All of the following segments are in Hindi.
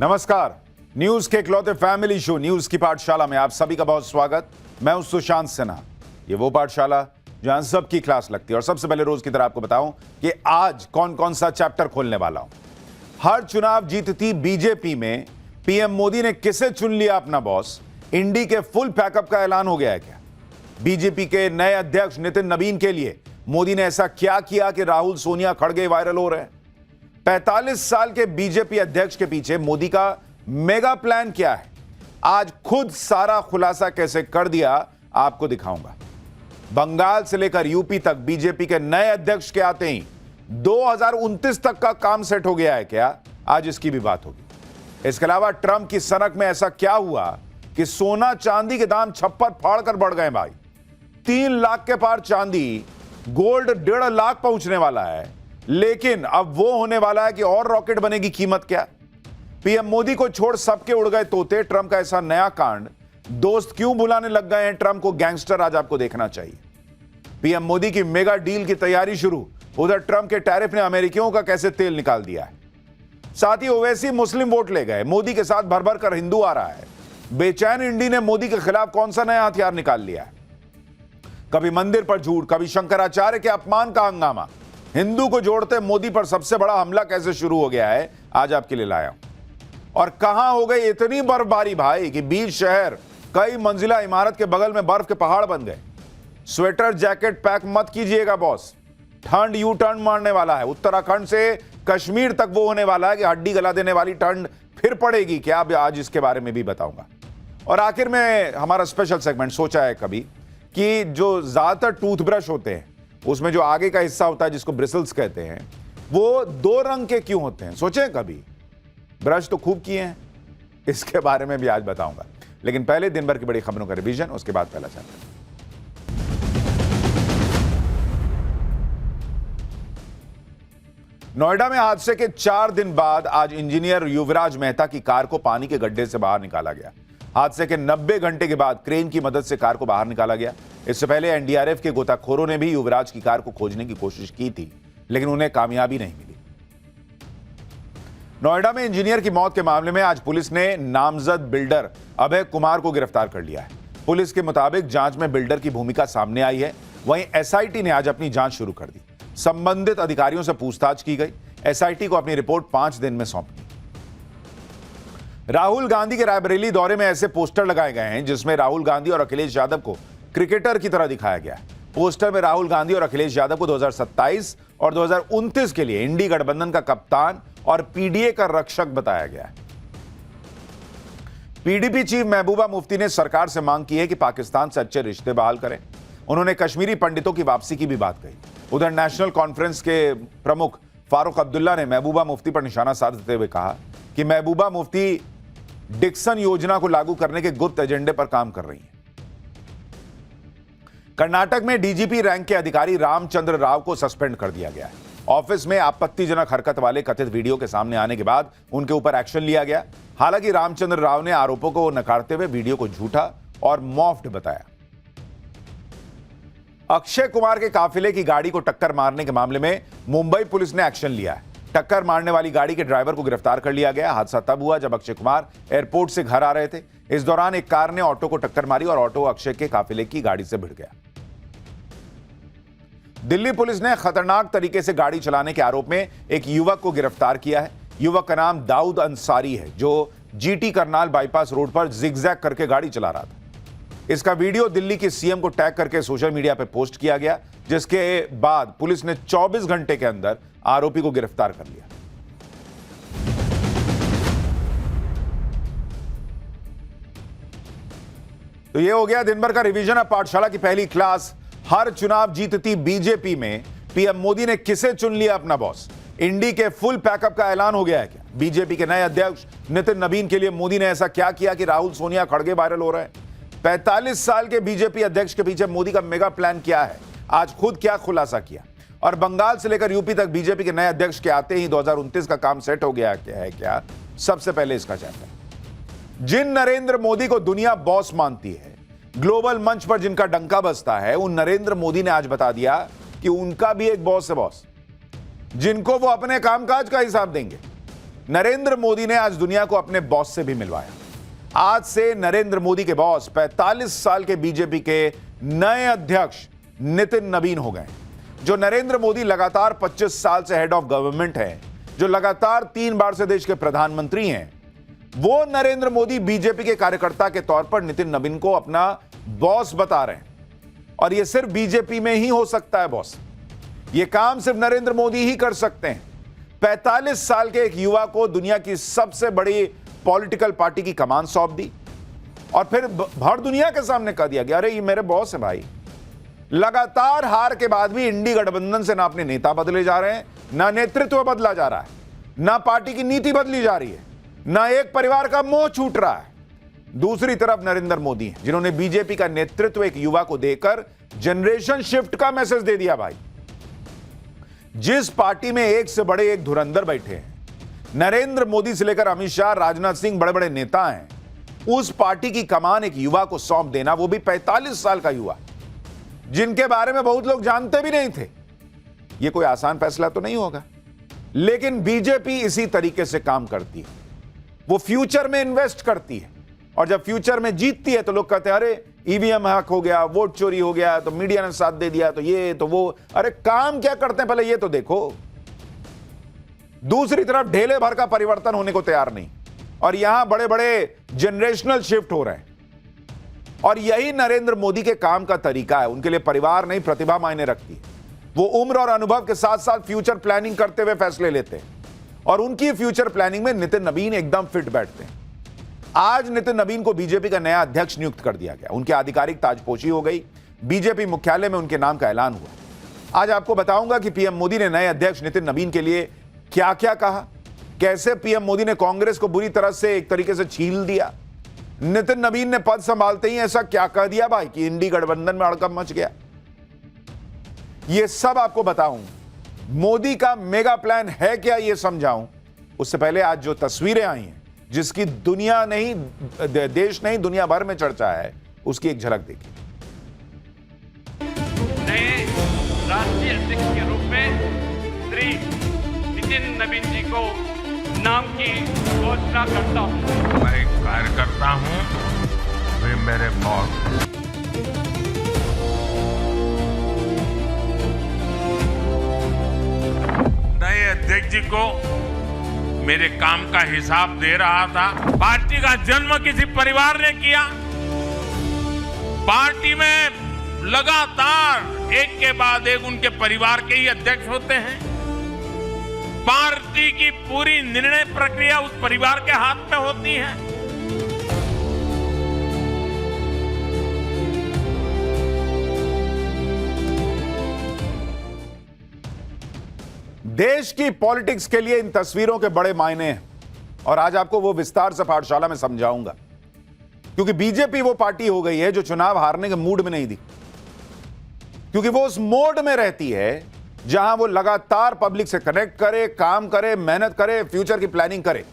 नमस्कार। न्यूज के इकलौते फैमिली शो न्यूज की पाठशाला में आप सभी का बहुत स्वागत। मैं हूं सुशांत सिन्हा। ये वो पाठशाला जहां सबकी क्लास लगती है। और सबसे पहले रोज की तरह आपको बताऊं कि आज कौन कौन सा चैप्टर खोलने वाला हूं। हर चुनाव जीतती बीजेपी में पीएम मोदी ने किसे चुन लिया अपना बॉस। इंडी के फुल पैकअप का ऐलान हो गया है क्या? बीजेपी के नए अध्यक्ष नितिन नवीन के लिए मोदी ने ऐसा क्या किया कि राहुल सोनिया खड़गे वायरल हो रहे हैं? 45 साल के बीजेपी अध्यक्ष के पीछे मोदी का मेगा प्लान क्या है? आज खुद सारा खुलासा कैसे कर दिया आपको दिखाऊंगा। बंगाल से लेकर यूपी तक बीजेपी के नए अध्यक्ष के आते ही 2029 तक का काम सेट हो गया है क्या? आज इसकी भी बात होगी। इसके अलावा ट्रंप की सनक में ऐसा क्या हुआ कि सोना चांदी के दाम छप्पर फाड़ कर बढ़ गए भाई। 3 लाख के पार चांदी, गोल्ड 1.5 लाख पहुंचने वाला है। लेकिन अब वो होने वाला है कि और रॉकेट बनेगी। कीमत क्या? पीएम मोदी को छोड़ सबके उड़ गए तोते। ट्रंप का ऐसा नया कांड, दोस्त क्यों बुलाने लग गए हैं ट्रंप को गैंगस्टर, आज आपको देखना चाहिए। पीएम मोदी की मेगा डील की तैयारी शुरू, उधर ट्रंप के टैरिफ ने अमेरिकियों का कैसे तेल निकाल दिया है। साथ ही ओवैसी मुस्लिम वोट ले गए, मोदी के साथ भर भर कर हिंदू आ रहा है। बेचैन इंडी ने मोदी के खिलाफ कौन सा नया हथियार निकाल लिया है? कभी मंदिर पर झूठ, कभी शंकराचार्य के अपमान का हंगामा, हिंदू को जोड़ते मोदी पर सबसे बड़ा हमला कैसे शुरू हो गया है, आज आपके लिए लाया हूं। और कहां हो गई इतनी बर्फबारी भाई कि बीच शहर कई मंजिला इमारत के बगल में बर्फ के पहाड़ बन गए। स्वेटर जैकेट पैक मत कीजिएगा बॉस, ठंड यू टर्न मारने वाला है। उत्तराखंड से कश्मीर तक वो होने वाला है कि हड्डी गला देने वाली ठंड फिर पड़ेगी क्या? आज इसके बारे में भी बताऊंगा। और आखिर में हमारा स्पेशल सेगमेंट सोचा है कभी कि जो ज्यादातर टूथब्रश होते हैं उसमें जो आगे का हिस्सा होता है जिसको ब्रिसल्स कहते हैं, वो 2 रंग के क्यों होते हैं? सोचे कभी? ब्रश तो खूब किए हैं, इसके बारे में भी आज बताऊंगा। लेकिन पहले दिन भर की बड़ी खबरों का रिवीजन, उसके बाद पहला चैप्टर। नोएडा में हादसे के 4 दिन बाद आज इंजीनियर युवराज मेहता की कार को पानी के गड्ढे से बाहर निकाला गया। हादसे के 90 घंटे के बाद क्रेन की मदद से कार को बाहर निकाला गया। इससे पहले एनडीआरएफ के गोताखोरों ने भी युवराज की कार को खोजने की कोशिश की थी, लेकिन उन्हें कामयाबी नहीं मिली। नोएडा में इंजीनियर की मौत के मामले में आज पुलिस ने नामजद बिल्डर अभय कुमार को गिरफ्तार कर लिया है। पुलिस के मुताबिक जांच में बिल्डर की भूमिका सामने आई है। वहीं एसआईटी ने आज अपनी जांच शुरू कर दी। संबंधित अधिकारियों से पूछताछ की गई। एसआईटी को अपनी रिपोर्ट 5 दिन में सौंपी। राहुल गांधी के रायबरेली दौरे में ऐसे पोस्टर लगाए गए हैं जिसमें राहुल गांधी और अखिलेश यादव को क्रिकेटर की तरह दिखाया गया है। पोस्टर में राहुल गांधी और अखिलेश यादव को 2027 और 2029 के लिए इंडी गठबंधन का कप्तान और पीडीए का रक्षक बताया गया है। पीडीपी चीफ महबूबा मुफ्ती ने सरकार से मांग की है कि पाकिस्तान से अच्छे रिश्ते बहाल करें। उन्होंने कश्मीरी पंडितों की वापसी की भी बात कही। उधर नेशनल कॉन्फ्रेंस के प्रमुख फारूक अब्दुल्ला ने महबूबा मुफ्ती पर निशाना साधते हुए कहा कि महबूबा मुफ्ती डिक्सन योजना को लागू करने के गुप्त एजेंडे पर काम कर रही हैं। कर्नाटक में डीजीपी रैंक के अधिकारी रामचंद्र राव को सस्पेंड कर दिया गया है। ऑफिस में आपत्तिजनक हरकत वाले कथित वीडियो के सामने आने के बाद उनके ऊपर एक्शन लिया गया। हालांकि रामचंद्र राव ने आरोपों को नकारते हुए वीडियो को झूठा और मॉफ्ड बताया। अक्षय कुमार के काफिले की गाड़ी को टक्कर मारने के मामले में मुंबई पुलिस ने एक्शन लिया है। टक्कर मारने वाली गाड़ी के ड्राइवर को गिरफ्तार कर लिया गया। हादसा तब हुआ जब अक्षय कुमार एयरपोर्ट से घर आ रहे थे। इस दौरान एक कार ने ऑटो को टक्कर मारी और ऑटो अक्षय के काफिले की गाड़ी से भिड़ गया। दिल्ली पुलिस ने खतरनाक तरीके से गाड़ी चलाने के आरोप में एक युवक को गिरफ्तार किया है। युवक का नाम दाऊद अंसारी है, जो जीटी करनाल बाईपास रोड पर जिगजैग करके गाड़ी चला रहा था। इसका वीडियो दिल्ली के सीएम को टैग करके सोशल मीडिया पर पोस्ट किया गया, जिसके बाद पुलिस ने 24 घंटे के अंदर आरोपी को गिरफ्तार कर लिया। तो यह हो गया दिन भर का रिवीजन। अब पाठशाला की पहली क्लास। हर चुनाव जीतती बीजेपी में पीएम मोदी ने किसे चुन लिया अपना बॉस? इंडी के फुल पैकअप का ऐलान हो गया है क्या? बीजेपी के नए अध्यक्ष नितिन नवीन के लिए मोदी ने ऐसा क्या किया कि राहुल सोनिया खड़गे वायरल हो रहे हैं? 45 साल के बीजेपी अध्यक्ष के पीछे मोदी का मेगा प्लान क्या है? आज खुद क्या खुलासा किया? और बंगाल से लेकर यूपी तक बीजेपी के नए अध्यक्ष के आते ही 2029 का काम सेट हो गया है क्या? सबसे पहले इसका चैप्टर। जिन नरेंद्र मोदी को दुनिया बॉस मानती है, ग्लोबल मंच पर जिनका डंका बजता है, उन नरेंद्र मोदी ने आज बता दिया कि उनका भी एक बॉस है बॉस, जिनको वो अपने कामकाज का हिसाब देंगे। नरेंद्र मोदी ने आज दुनिया को अपने बॉस से भी मिलवाया। आज से नरेंद्र मोदी के बॉस 45 साल के बीजेपी के नए अध्यक्ष नितिन नवीन हो गए। जो नरेंद्र मोदी लगातार 25 साल से हेड ऑफ गवर्नमेंट है, जो लगातार 3 बार से देश के प्रधानमंत्री हैं, वो नरेंद्र मोदी बीजेपी के कार्यकर्ता के तौर पर नितिन नवीन को अपना बॉस बता रहे हैं। और यह सिर्फ बीजेपी में ही हो सकता है बॉस, यह काम सिर्फ नरेंद्र मोदी ही कर सकते हैं। 45 साल के एक युवा को दुनिया की सबसे बड़ी पॉलिटिकल पार्टी की कमान सौंप दी और फिर भर दुनिया के सामने कह दिया गया, अरे ये मेरे बॉस है भाई। लगातार हार के बाद भी इंडी गठबंधन से ना अपने नेता बदले जा रहे हैं, ना नेतृत्व बदला जा रहा है, ना पार्टी की नीति बदली जा रही है, ना एक परिवार का मोह छूट रहा है। दूसरी तरफ नरेंद्र मोदी हैं, जिन्होंने बीजेपी का नेतृत्व एक युवा को देकर जनरेशन शिफ्ट का मैसेज दे दिया। भाई, जिस पार्टी में एक से बड़े एक धुरंधर बैठे हैं, नरेंद्र मोदी से लेकर अमित शाह, राजनाथ सिंह बड़े बड़े नेता हैं, उस पार्टी की कमान एक युवा को सौंप देना, वो भी 45 साल का युवा, जिनके बारे में बहुत लोग जानते भी नहीं थे, यह कोई आसान फैसला तो नहीं होगा। लेकिन बीजेपी इसी तरीके से काम करती है, वो फ्यूचर में इन्वेस्ट करती है और जब फ्यूचर में जीतती है तो लोग कहते हैं अरे ईवीएम हैक हो गया, वोट चोरी हो गया, तो मीडिया ने साथ दे दिया, तो ये तो वो। अरे काम क्या करते हैं पहले ये तो देखो। दूसरी तरफ ढेले भर का परिवर्तन होने को तैयार नहीं और यहां बड़े बड़े जनरेशनल शिफ्ट हो रहे हैं और यही नरेंद्र मोदी के काम का तरीका है। उनके लिए परिवार नहीं, प्रतिभा मायने रखती है। वो उम्र और अनुभव के साथ साथ फ्यूचर प्लानिंग करते हुए फैसले लेते हैं और उनकी फ्यूचर प्लानिंग में नितिन नवीन एकदम फिट बैठते हैं। आज नितिन नवीन को बीजेपी का नया अध्यक्ष नियुक्त कर दिया गया, उनकी आधिकारिक ताजपोशी हो गई, बीजेपी मुख्यालय में उनके नाम का ऐलान हुआ। आज आपको बताऊंगा कि पीएम मोदी ने नए अध्यक्ष नितिन नवीन के लिए क्या क्या कहा, कैसे पीएम मोदी ने कांग्रेस को बुरी तरह से एक तरीके से छील दिया, नितिन नवीन ने पद संभालते ही ऐसा क्या कह दिया भाई कि इंडी गठबंधन में हड़कंप मच गया। यह सब आपको बताऊं, मोदी का मेगा प्लान है क्या यह समझाऊं, उससे पहले आज जो तस्वीरें आई हैं, जिसकी दुनिया नहीं, देश नहीं, दुनिया भर में चर्चा है, उसकी एक झलक देखिए। नए राष्ट्रीय अध्यक्ष के रूप में श्री नितिन नवीन जी को नाम की घोषणा करता हूं। मैं एक कार्यकर्ता हूं, वे मेरे बॉस। नए अध्यक्ष जी को मेरे काम का हिसाब दे रहा था। पार्टी का जन्म किसी परिवार ने किया, पार्टी में लगातार एक के बाद एक उनके परिवार के ही अध्यक्ष होते हैं। पार्टी की पूरी निर्णय प्रक्रिया उस परिवार के हाथ में होती है। देश की पॉलिटिक्स के लिए इन तस्वीरों के बड़े मायने हैं और आज आपको वो विस्तार से पाठशाला में समझाऊंगा, क्योंकि बीजेपी वो पार्टी हो गई है जो चुनाव हारने के मूड में नहीं थी, क्योंकि वो उस मोड में रहती है जहां वो लगातार पब्लिक से कनेक्ट करे, काम करे, मेहनत करे, फ्यूचर की प्लानिंग करे।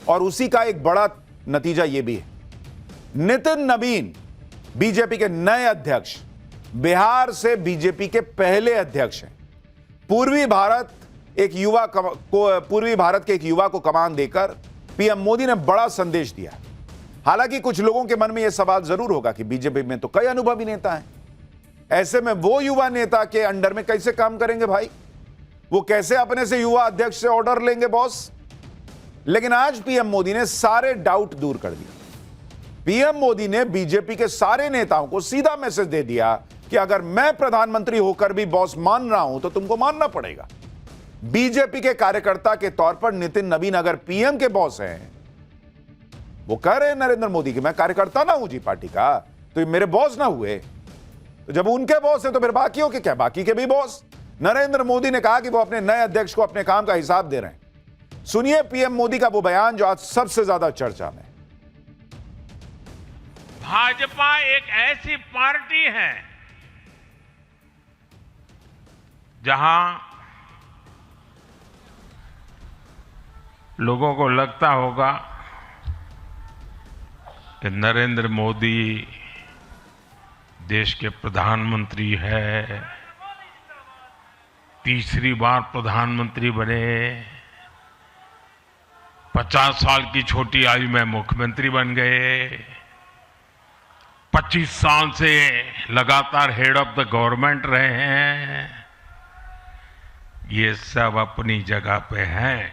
और उसी का एक बड़ा नतीजा यह भी है, नितिन नवीन बीजेपी के नए अध्यक्ष, बिहार से बीजेपी के पहले अध्यक्ष हैं। पूर्वी भारत के एक युवा को कमान देकर पीएम मोदी ने बड़ा संदेश दिया। हालांकि कुछ लोगों के मन में यह सवाल जरूर होगा कि बीजेपी में तो कई अनुभवी नेता हैं, ऐसे में वो युवा नेता के अंडर में कैसे काम करेंगे भाई, वो कैसे अपने से युवा अध्यक्ष से ऑर्डर लेंगे बॉस। लेकिन आज पीएम मोदी ने सारे डाउट दूर कर दिए। पीएम मोदी ने बीजेपी के सारे नेताओं को सीधा मैसेज दे दिया कि अगर मैं प्रधानमंत्री होकर भी बॉस मान रहा हूं तो तुमको मानना पड़ेगा। बीजेपी के कार्यकर्ता के तौर पर नितिन नवीन अगर पीएम के बॉस हैं, वो कह रहे हैं नरेंद्र मोदी कि मैं कार्यकर्ता ना हूं जी पार्टी का, तो ये मेरे बॉस ना हुए। तो जब उनके बॉस हैं तो फिर बाकियों के क्या, बाकी के भी बॉस। नरेंद्र मोदी ने कहा कि वो अपने नए अध्यक्ष को अपने काम का हिसाब दे रहे हैं। सुनिए पीएम मोदी का वो बयान जो आज सबसे ज्यादा चर्चा में। भाजपा एक ऐसी पार्टी है जहां लोगों को लगता होगा कि नरेंद्र मोदी देश के प्रधानमंत्री है, तीसरी बार प्रधानमंत्री बने, 50 साल की छोटी आयु में मुख्यमंत्री बन गए, 25 साल से लगातार हेड ऑफ द गवर्नमेंट रहे हैं। ये सब अपनी जगह पे हैं,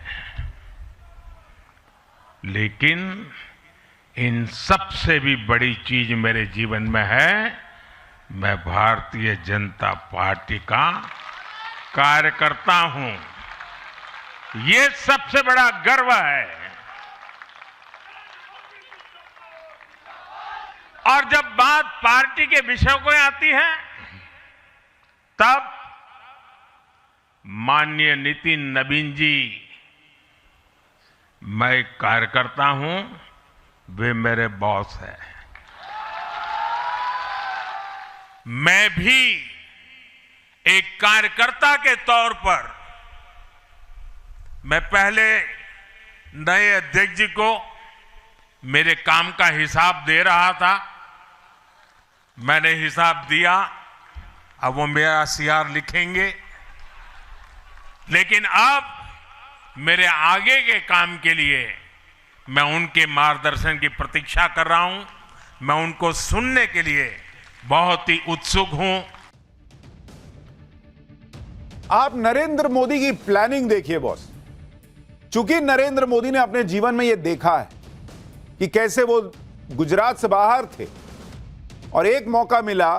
लेकिन इन सबसे भी बड़ी चीज मेरे जीवन में है, मैं भारतीय जनता पार्टी का कार्यकर्ता हूं। ये सबसे बड़ा गर्व है। और जब बात पार्टी के विषयों को आती है, तब माननीय नितिन नवीन जी, मैं एक कार्यकर्ता हूं, वे मेरे बॉस हैं। मैं भी एक कार्यकर्ता के तौर पर मैं पहले नए अध्यक्ष जी को मेरे काम का हिसाब दे रहा था। मैंने हिसाब दिया, अब वो मेरा सीआर लिखेंगे, लेकिन अब मेरे आगे के काम के लिए मैं उनके मार्गदर्शन की प्रतीक्षा कर रहा हूं। मैं उनको सुनने के लिए बहुत ही उत्सुक हूं। आप नरेंद्र मोदी की प्लानिंग देखिए बॉस। चूंकि नरेंद्र मोदी ने अपने जीवन में यह देखा है कि कैसे वो गुजरात से बाहर थे और एक मौका मिला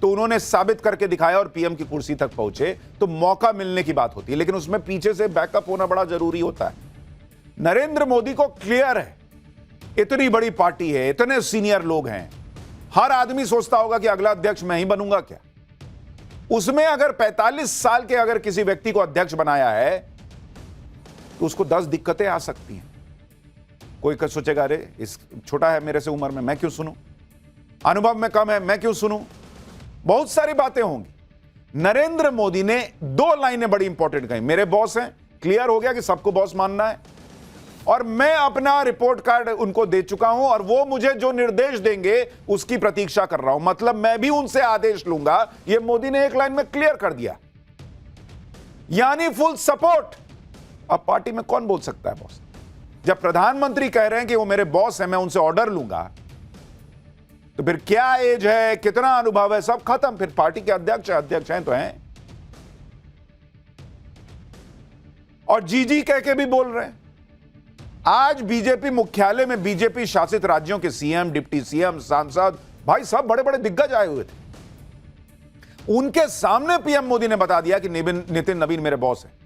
तो उन्होंने साबित करके दिखाया और पीएम की कुर्सी तक पहुंचे, तो मौका मिलने की बात होती है, लेकिन उसमें पीछे से बैकअप होना बड़ा जरूरी होता है। नरेंद्र मोदी को क्लियर है, इतनी बड़ी पार्टी है, इतने सीनियर लोग हैं, हर आदमी सोचता होगा कि अगला अध्यक्ष मैं ही बनूंगा क्या। उसमें अगर 45 साल के अगर किसी व्यक्ति को अध्यक्ष बनाया है तो उसको 10 दिक्कतें आ सकती हैं। कोई सोचेगा अरे इस छोटा है मेरे से उम्र में, मैं क्यों सुनूं, अनुभव में कम है, मैं क्यों सुनूं, बहुत सारी बातें होंगी। नरेंद्र मोदी ने 2 लाइनें बड़ी इंपॉर्टेंट कही, मेरे बॉस हैं, क्लियर हो गया कि सबको बॉस मानना है, और मैं अपना रिपोर्ट कार्ड उनको दे चुका हूं और वो मुझे जो निर्देश देंगे उसकी प्रतीक्षा कर रहा हूं, मतलब मैं भी उनसे आदेश लूंगा। ये मोदी ने एक लाइन में क्लियर कर दिया, यानी फुल सपोर्ट। अब पार्टी में कौन बोल सकता है बॉस? जब प्रधानमंत्री कह रहे हैं कि वो मेरे बॉस हैं, मैं उनसे ऑर्डर लूंगा, तो फिर क्या एज है, कितना अनुभव है, सब खत्म। फिर पार्टी के अध्यक्ष हैं तो हैं, और जी कह के भी बोल रहे हैं। आज बीजेपी मुख्यालय में बीजेपी शासित राज्यों के सीएम, डिप्टी सीएम, सांसद, भाई सब बड़े बड़े दिग्गज आए हुए थे। उनके सामने पीएम मोदी ने बता दिया कि नितिन नवीन मेरे बॉस हैं।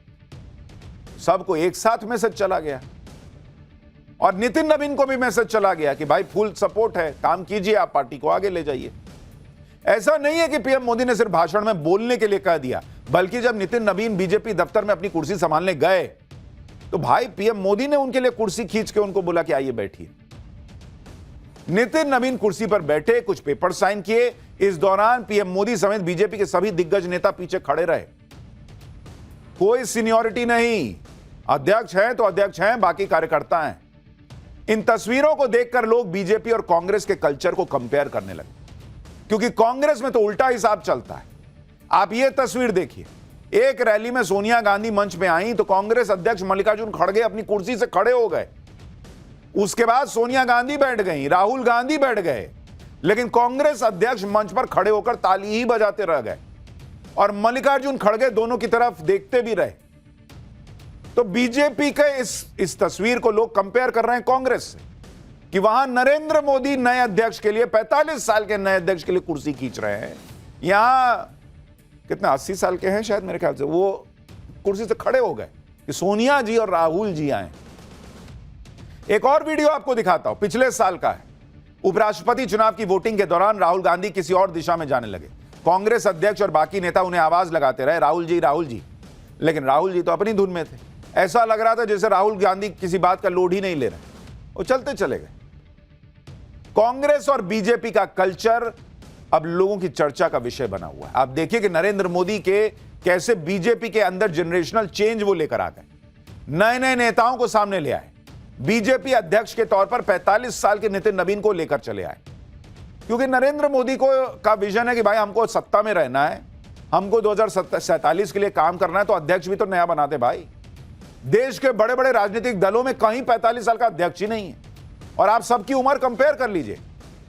सबको एक साथ मैसेज चला गया, और नितिन नवीन को भी मैसेज चला गया कि भाई फुल सपोर्ट है, काम कीजिए, आप पार्टी को आगे ले जाइए। ऐसा नहीं है कि पीएम मोदी ने सिर्फ भाषण में बोलने के लिए कह दिया, बल्कि जब नितिन नवीन बीजेपी दफ्तर में अपनी कुर्सी संभालने गए तो भाई पीएम मोदी ने उनके लिए कुर्सी खींच के उनको बोला कि आइए बैठिए। नितिन नवीन कुर्सी पर बैठे, कुछ पेपर साइन किए। इस दौरान पीएम मोदी समेत बीजेपी के सभी दिग्गज नेता पीछे खड़े रहे। कोई सीनियरिटी नहीं, अध्यक्ष हैं तो अध्यक्ष हैं, बाकी कार्यकर्ता हैं। इन तस्वीरों को देखकर लोग बीजेपी और कांग्रेस के कल्चर को कंपेयर करने लगे, क्योंकि कांग्रेस में तो उल्टा हिसाब चलता है। आप ये तस्वीर देखिए, एक रैली में सोनिया गांधी मंच में आई तो कांग्रेस अध्यक्ष मल्लिकार्जुन खड़गे अपनी कुर्सी से खड़े हो गए। उसके बाद सोनिया गांधी बैठ गई, राहुल गांधी बैठ गए, लेकिन कांग्रेस अध्यक्ष मंच पर खड़े होकर ताली ही बजाते रह गए और मल्लिकार्जुन खड़गे दोनों की तरफ देखते भी रहे। तो बीजेपी के इस तस्वीर को लोग कंपेयर कर रहे हैं कांग्रेस से, कि वहां नरेंद्र मोदी नए अध्यक्ष के लिए, 45 साल के नए अध्यक्ष के लिए कुर्सी खींच रहे हैं, यहां कितने 80 साल के हैं शायद मेरे ख्याल से, वो कुर्सी से खड़े हो गए कि सोनिया जी और राहुल जी आए। एक और वीडियो आपको दिखाता हूं, पिछले साल का है। उपराष्ट्रपति चुनाव की वोटिंग के दौरान राहुल गांधी किसी और दिशा में जाने लगे। कांग्रेस अध्यक्ष और बाकी नेता उन्हें आवाज लगाते रहे, राहुल जी, लेकिन राहुल जी तो अपनी धुन में थे। ऐसा लग रहा था जैसे राहुल गांधी किसी बात का लोड ही नहीं ले रहे, वो चलते चले गए। कांग्रेस और बीजेपी का कल्चर अब लोगों की चर्चा का विषय बना हुआ है। आप देखिए कि नरेंद्र मोदी के कैसे बीजेपी के अंदर जनरेशनल चेंज वो लेकर आ गए, नए नए नेताओं को सामने ले आए। बीजेपी अध्यक्ष के तौर पर 45 साल के नितिन नवीन को लेकर चले आए, क्योंकि नरेंद्र मोदी को का विजन है कि भाई हमको सत्ता में रहना है, हमको 2047 के लिए काम करना है, तो अध्यक्ष भी तो नया बनाते भाई। देश के बड़े बड़े राजनीतिक दलों में कहीं 45 साल का अध्यक्ष ही नहीं है। और आप सबकी उम्र कंपेयर कर लीजिए।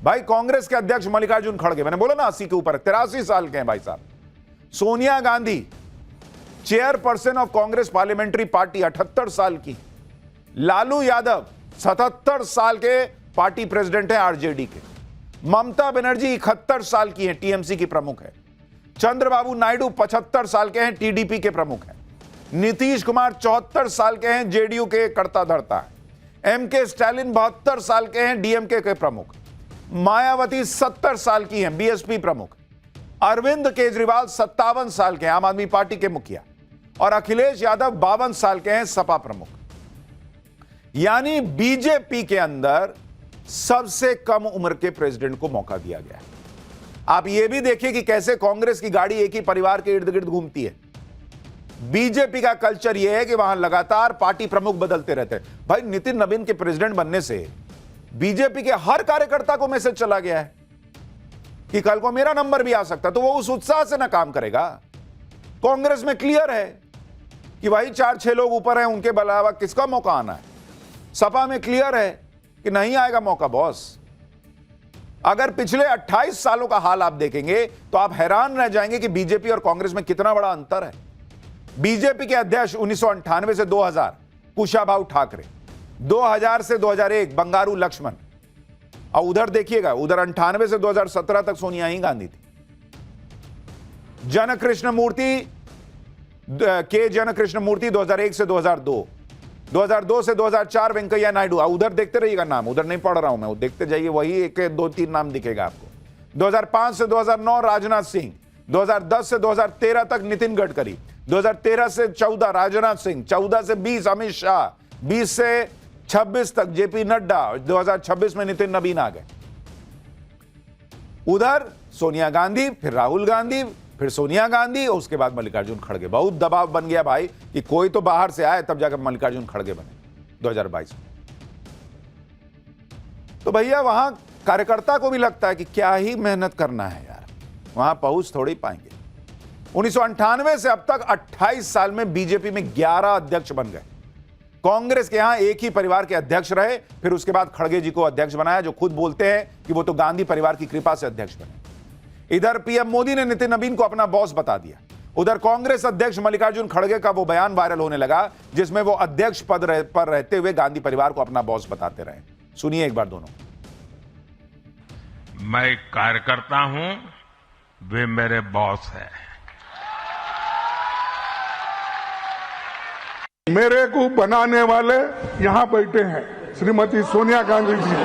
भाई कांग्रेस के अध्यक्ष मल्लिकार्जुन खड़गे, मैंने बोला ना 80 के ऊपर, 83 साल के हैं भाई साहब। Sonia Gandhi chairperson of Congress parliamentary party, 78 साल की। लालू यादव 77 साल के पार्टी प्रेसिडेंट है आरजेडी के। ममता बनर्जी 71 साल की हैं, टीएमसी की प्रमुख है। चंद्रबाबू नायडू 75 साल के हैं, टीडीपी के प्रमुख हैं। नीतीश कुमार 74 साल के हैं, जेडीयू के कर्ता धर्ता है। एमके स्टालिन 72 साल के हैं, डीएमके के प्रमुख। मायावती 70 साल की हैं, बीएसपी प्रमुख। अरविंद केजरीवाल 57 साल के हैं, आम आदमी पार्टी के मुखिया। और अखिलेश यादव 52 साल के हैं, सपा प्रमुख। यानी बीजेपी के अंदर सबसे कम उम्र के प्रेसिडेंट को मौका दिया गया है। आप यह भी देखिए कि कैसे कांग्रेस की गाड़ी एक ही परिवार के इर्द गिर्द घूमती है। बीजेपी का कल्चर यह है कि वहां लगातार पार्टी प्रमुख बदलते रहते हैं। भाई नितिन नवीन के प्रेसिडेंट बनने से बीजेपी के हर कार्यकर्ता को मैसेज चला गया है कि कल को मेरा नंबर भी आ सकता है, तो वो उस उत्साह से ना काम करेगा। कांग्रेस में क्लियर है कि भाई 4-6 लोग ऊपर हैं, उनके अलावा किसका मौका आना है। सपा में क्लियर है कि नहीं आएगा मौका बॉस। अगर पिछले 28 सालों का हाल आप देखेंगे तो आप हैरान रह जाएंगे कि बीजेपी और कांग्रेस में कितना बड़ा अंतर है। बीजेपी के अध्यक्ष 1998 से 2000 कुशाभाऊ ठाकरे, 2000 से 2001 बंगारू लक्ष्मण, और उधर देखिएगा, उधर 98 से 2017 तक सोनिया ही गांधी थी। जनकृष्ण मूर्ति के जनकृष्ण मूर्ति 2001 से 2002, 2002 से 2004 वेंकैया नायडू। उधर देखते रहिएगा नाम, उधर नहीं पढ़ रहा हूं मैं, वो देखते जाइए, वही एक 2-3 नाम दिखेगा आपको। 2005 से 2009 राजनाथ सिंह, 2010 से 2013 तक नितिन गडकरी, 2013 से 14 राजनाथ सिंह, 14 से 20 अमित शाह, 20 से 26 तक जेपी नड्डा, 2026 में नितिन नवीन आ गए। उधर सोनिया गांधी, फिर राहुल गांधी, फिर सोनिया गांधी, और उसके बाद मल्लिकार्जुन खड़गे। बहुत दबाव बन गया भाई कि कोई तो बाहर से आए, तब जाकर मल्लिकार्जुन खड़गे बने 2022 में। तो भैया वहां कार्यकर्ता को भी लगता है कि क्या ही मेहनत करना है यार, वहां पहुंच थोड़ी पाएंगे। 1998 से अब तक 28 साल में बीजेपी में 11 अध्यक्ष बन गए। कांग्रेस के यहां एक ही परिवार के अध्यक्ष रहे, फिर उसके बाद खड़गे जी को अध्यक्ष बनाया, जो खुद बोलते हैं कि वो तो गांधी परिवार की कृपा से अध्यक्ष बने। इधर पीएम मोदी ने नितिन नवीन को अपना बॉस बता दिया। उधर कांग्रेस अध्यक्ष मल्लिकार्जुन खड़गे का वो बयान वायरल होने लगा जिसमें वो अध्यक्ष पद पर रहते हुए गांधी परिवार को अपना बॉस बताते रहे। सुनिए एक बार दोनों। मैं एक कार्यकर्ता हूं, वे मेरे बॉस हैं। मेरे को बनाने वाले यहाँ बैठे हैं, श्रीमती सोनिया गांधी जी।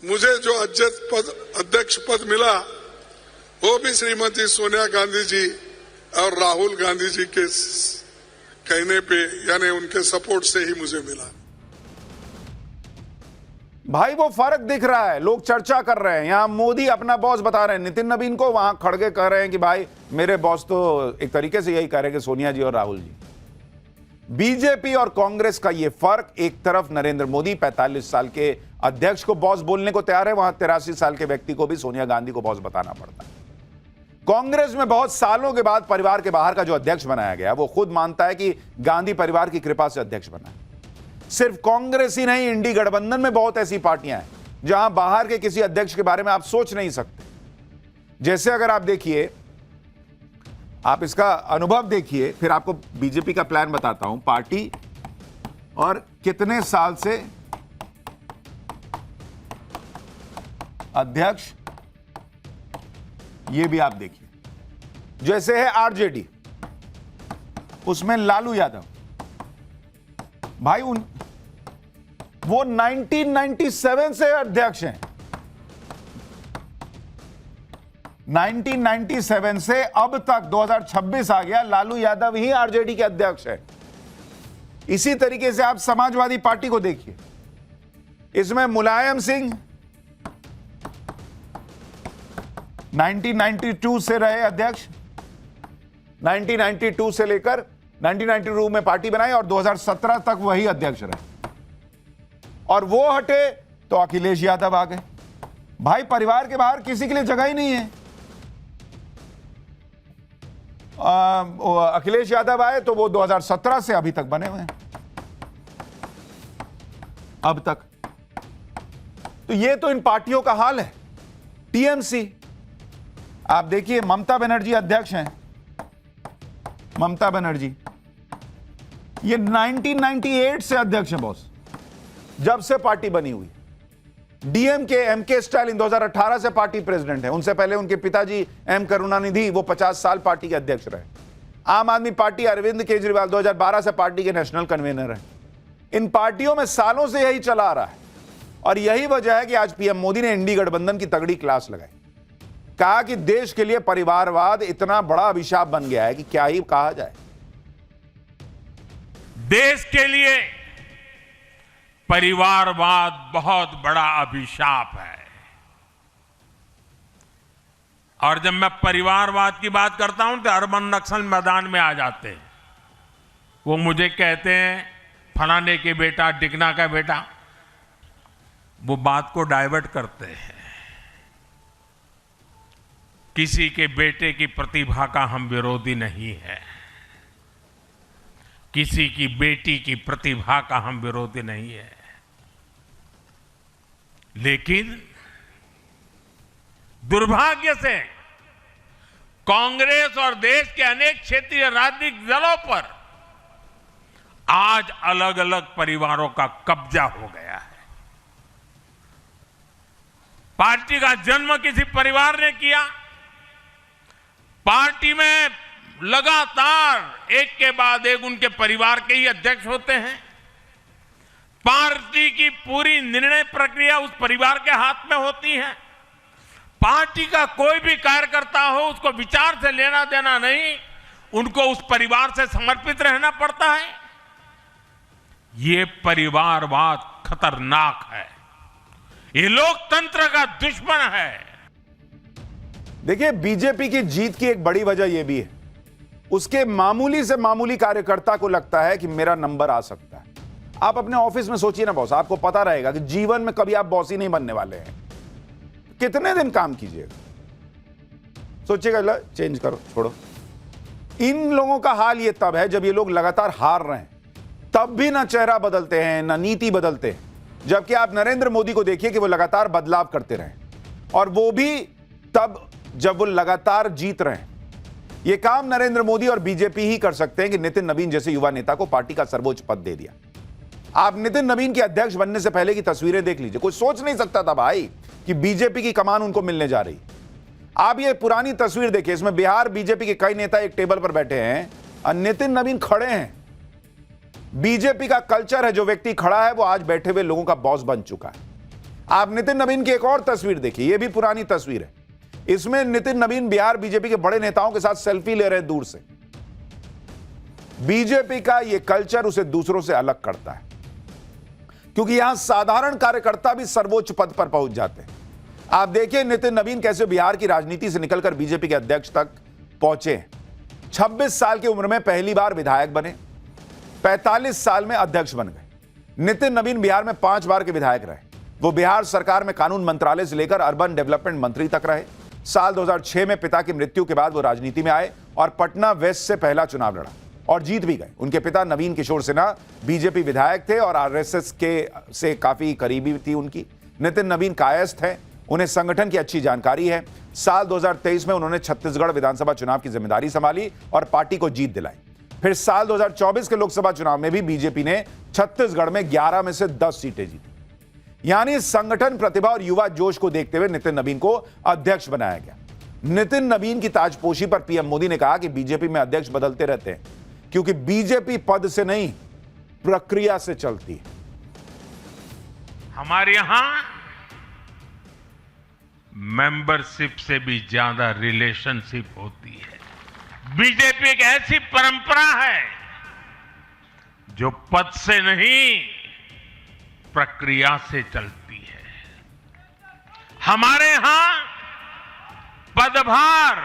मुझे जो अध्यक्ष पद मिला वो भी श्रीमती सोनिया गांधी जी और राहुल गांधी जी के कहने पे, यानी उनके सपोर्ट से ही मुझे मिला। भाई वो फर्क दिख रहा है, लोग चर्चा कर रहे हैं। यहां मोदी अपना बॉस बता रहे हैं नितिन नवीन को, वहां खड़गे कह रहे हैं कि भाई मेरे बॉस तो एक तरीके से यही कह रहे हैं कि सोनिया जी और राहुल जी। बीजेपी और कांग्रेस का यह फर्क, एक तरफ नरेंद्र मोदी 45 साल के अध्यक्ष को बॉस बोलने को तैयार है, वहां 83 साल के व्यक्ति को भी सोनिया गांधी को बॉस बताना पड़ता है। कांग्रेस में बहुत सालों के बाद परिवार के बाहर का जो अध्यक्ष बनाया गया, वो खुद मानता है कि गांधी परिवार की कृपा से अध्यक्ष बना है। सिर्फ कांग्रेस ही नहीं, इंडी गठबंधन में बहुत ऐसी पार्टियां हैं जहां बाहर के किसी अध्यक्ष के बारे में आप सोच नहीं सकते। जैसे अगर आप देखिए, आप इसका अनुभव देखिए, फिर आपको बीजेपी का प्लान बताता हूं, पार्टी और कितने साल से अध्यक्ष, ये भी आप देखिए। जैसे है आरजेडी, उसमें लालू यादव, भाई वो 1997 से अध्यक्ष हैं। 1997 से अब तक 2026 आ गया, लालू यादव ही आरजेडी के अध्यक्ष है। इसी तरीके से आप समाजवादी पार्टी को देखिए, इसमें मुलायम सिंह 1992 से रहे अध्यक्ष, 1992 से लेकर 1992 में पार्टी बनाई और 2017 तक वही अध्यक्ष रहे, और वो हटे तो अखिलेश यादव आ गए। भाई परिवार के बाहर किसी के लिए जगह ही नहीं है। अखिलेश यादव आए तो वो 2017 से अभी तक बने हुए हैं। अब तक। तो ये तो इन पार्टियों का हाल है। टीएमसी, आप देखिए ममता बनर्जी अध्यक्ष हैं। ममता बनर्जी ये 1998 से अध्यक्ष है बॉस, जब से पार्टी बनी हुई। डीएमके एमके स्टालिन 2018 से पार्टी प्रेसिडेंट है। उनसे पहले उनके पिताजी एम करुणानिधि वो 50 साल पार्टी के अध्यक्ष रहे। आम आदमी पार्टी अरविंद केजरीवाल 2012 से पार्टी के नेशनल कन्वीनर हैं। इन पार्टियों में सालों से यही चला आ रहा है और यही वजह है कि आज पीएम मोदी ने इंडी गठबंधन की तगड़ी क्लास लगाई। कहा कि देश के लिए परिवारवाद इतना बड़ा अभिशाप बन गया है कि क्या ही कहा जाए। देश के लिए परिवारवाद बहुत बड़ा अभिशाप है। और जब मैं परिवारवाद की बात करता हूं तो अर्बन नक्सल मैदान में आ जाते हैं। वो मुझे कहते हैं फलाने के बेटा, डिकना का बेटा, वो बात को डाइवर्ट करते हैं। किसी के बेटे की प्रतिभा का हम विरोधी नहीं है, किसी की बेटी की प्रतिभा का हम विरोधी नहीं है, लेकिन दुर्भाग्य से कांग्रेस और देश के अनेक क्षेत्रीय राजनीतिक दलों पर आज अलग अलग परिवारों का कब्जा हो गया है। पार्टी का जन्म किसी परिवार ने किया, पार्टी में लगातार एक के बाद एक उनके परिवार के ही अध्यक्ष होते हैं। पार्टी की पूरी निर्णय प्रक्रिया उस परिवार के हाथ में होती है। पार्टी का कोई भी कार्यकर्ता हो, उसको विचार से लेना देना नहीं, उनको उस परिवार से समर्पित रहना पड़ता है। ये परिवारवाद खतरनाक है, ये लोकतंत्र का दुश्मन है। देखिए, बीजेपी की जीत की एक बड़ी वजह यह भी है, उसके मामूली से मामूली कार्यकर्ता को लगता है कि मेरा नंबर आ सकता है। आप अपने ऑफिस में सोचिए ना बॉस, आपको पता रहेगा कि जीवन में कभी आप बॉस ही नहीं बनने वाले हैं। कितने दिन काम कीजिएगा, सोचिएगा, चेंज करो, छोड़ो। इन लोगों का हाल ये तब है जब ये लोग लगातार हार रहे हैं, तब भी ना चेहरा बदलते हैं ना नीति बदलते हैं। जबकि आप नरेंद्र मोदी को देखिए कि वो लगातार बदलाव करते रहे, और वो भी तब जब वो लगातार जीत रहे हैं। ये काम नरेंद्र मोदी और बीजेपी ही कर सकते हैं कि नितिन नवीन जैसे युवा नेता को पार्टी का सर्वोच्च पद दे दिया। आप नितिन नवीन के अध्यक्ष बनने से पहले की तस्वीरें देख लीजिए, कोई सोच नहीं सकता था भाई कि बीजेपी की कमान उनको मिलने जा रही। आप ये पुरानी तस्वीर देखिए, इसमें बिहार बीजेपी के कई नेता एक टेबल पर बैठे हैं और नितिन नवीन खड़े हैं। बीजेपी का कल्चर है, जो व्यक्ति खड़ा है वो आज बैठे हुए लोगों का बॉस बन चुका है। आप नितिन नवीन की एक और तस्वीर देखिए, ये भी पुरानी तस्वीर है। इसमें नितिन नवीन बिहार बीजेपी के बड़े नेताओं के साथ सेल्फी ले रहे हैं दूर से। बीजेपी का यह कल्चर उसे दूसरों से अलग करता है, क्योंकि यहां साधारण कार्यकर्ता भी सर्वोच्च पद पर पहुंच जाते हैं। आप देखिए नितिन नवीन कैसे बिहार की राजनीति से निकलकर बीजेपी के अध्यक्ष तक पहुंचे। 26 साल की उम्र में पहली बार विधायक बने, 45 साल में अध्यक्ष बन गए। नितिन नवीन बिहार में 5 बार के विधायक रहे। वो बिहार सरकार में कानून मंत्रालय से लेकर अर्बन डेवलपमेंट मंत्री तक रहे। साल 2006 में पिता की मृत्यु के बाद वो राजनीति में आए और पटना वेस्ट से पहला चुनाव लड़ा और जीत भी गए। उनके पिता नवीन किशोर सिन्हा बीजेपी विधायक थे और आरएसएस के से काफी करीबी थी उनकी। नितिन नवीन कायस्थ हैं, उन्हें संगठन की अच्छी जानकारी है। साल 2023 में उन्होंने छत्तीसगढ़ विधानसभा चुनाव की जिम्मेदारी संभाली और पार्टी को जीत दिलाई। फिर साल 2024 के लोकसभा चुनाव में भी बीजेपी ने छत्तीसगढ़ में 11 में से 10 सीटें जीती। यानी संगठन, प्रतिभा और युवा जोश को देखते हुए नितिन नवीन को अध्यक्ष बनाया गया। नितिन नवीन की ताजपोशी पर पीएम मोदी ने कहा कि बीजेपी में अध्यक्ष बदलते रहते हैं, क्योंकि बीजेपी पद से नहीं प्रक्रिया से चलती है। हमारे यहां मेंबरशिप से भी ज्यादा रिलेशनशिप होती है। बीजेपी एक ऐसी परंपरा है जो पद से नहीं प्रक्रिया से चलती है। हमारे यहां पदभार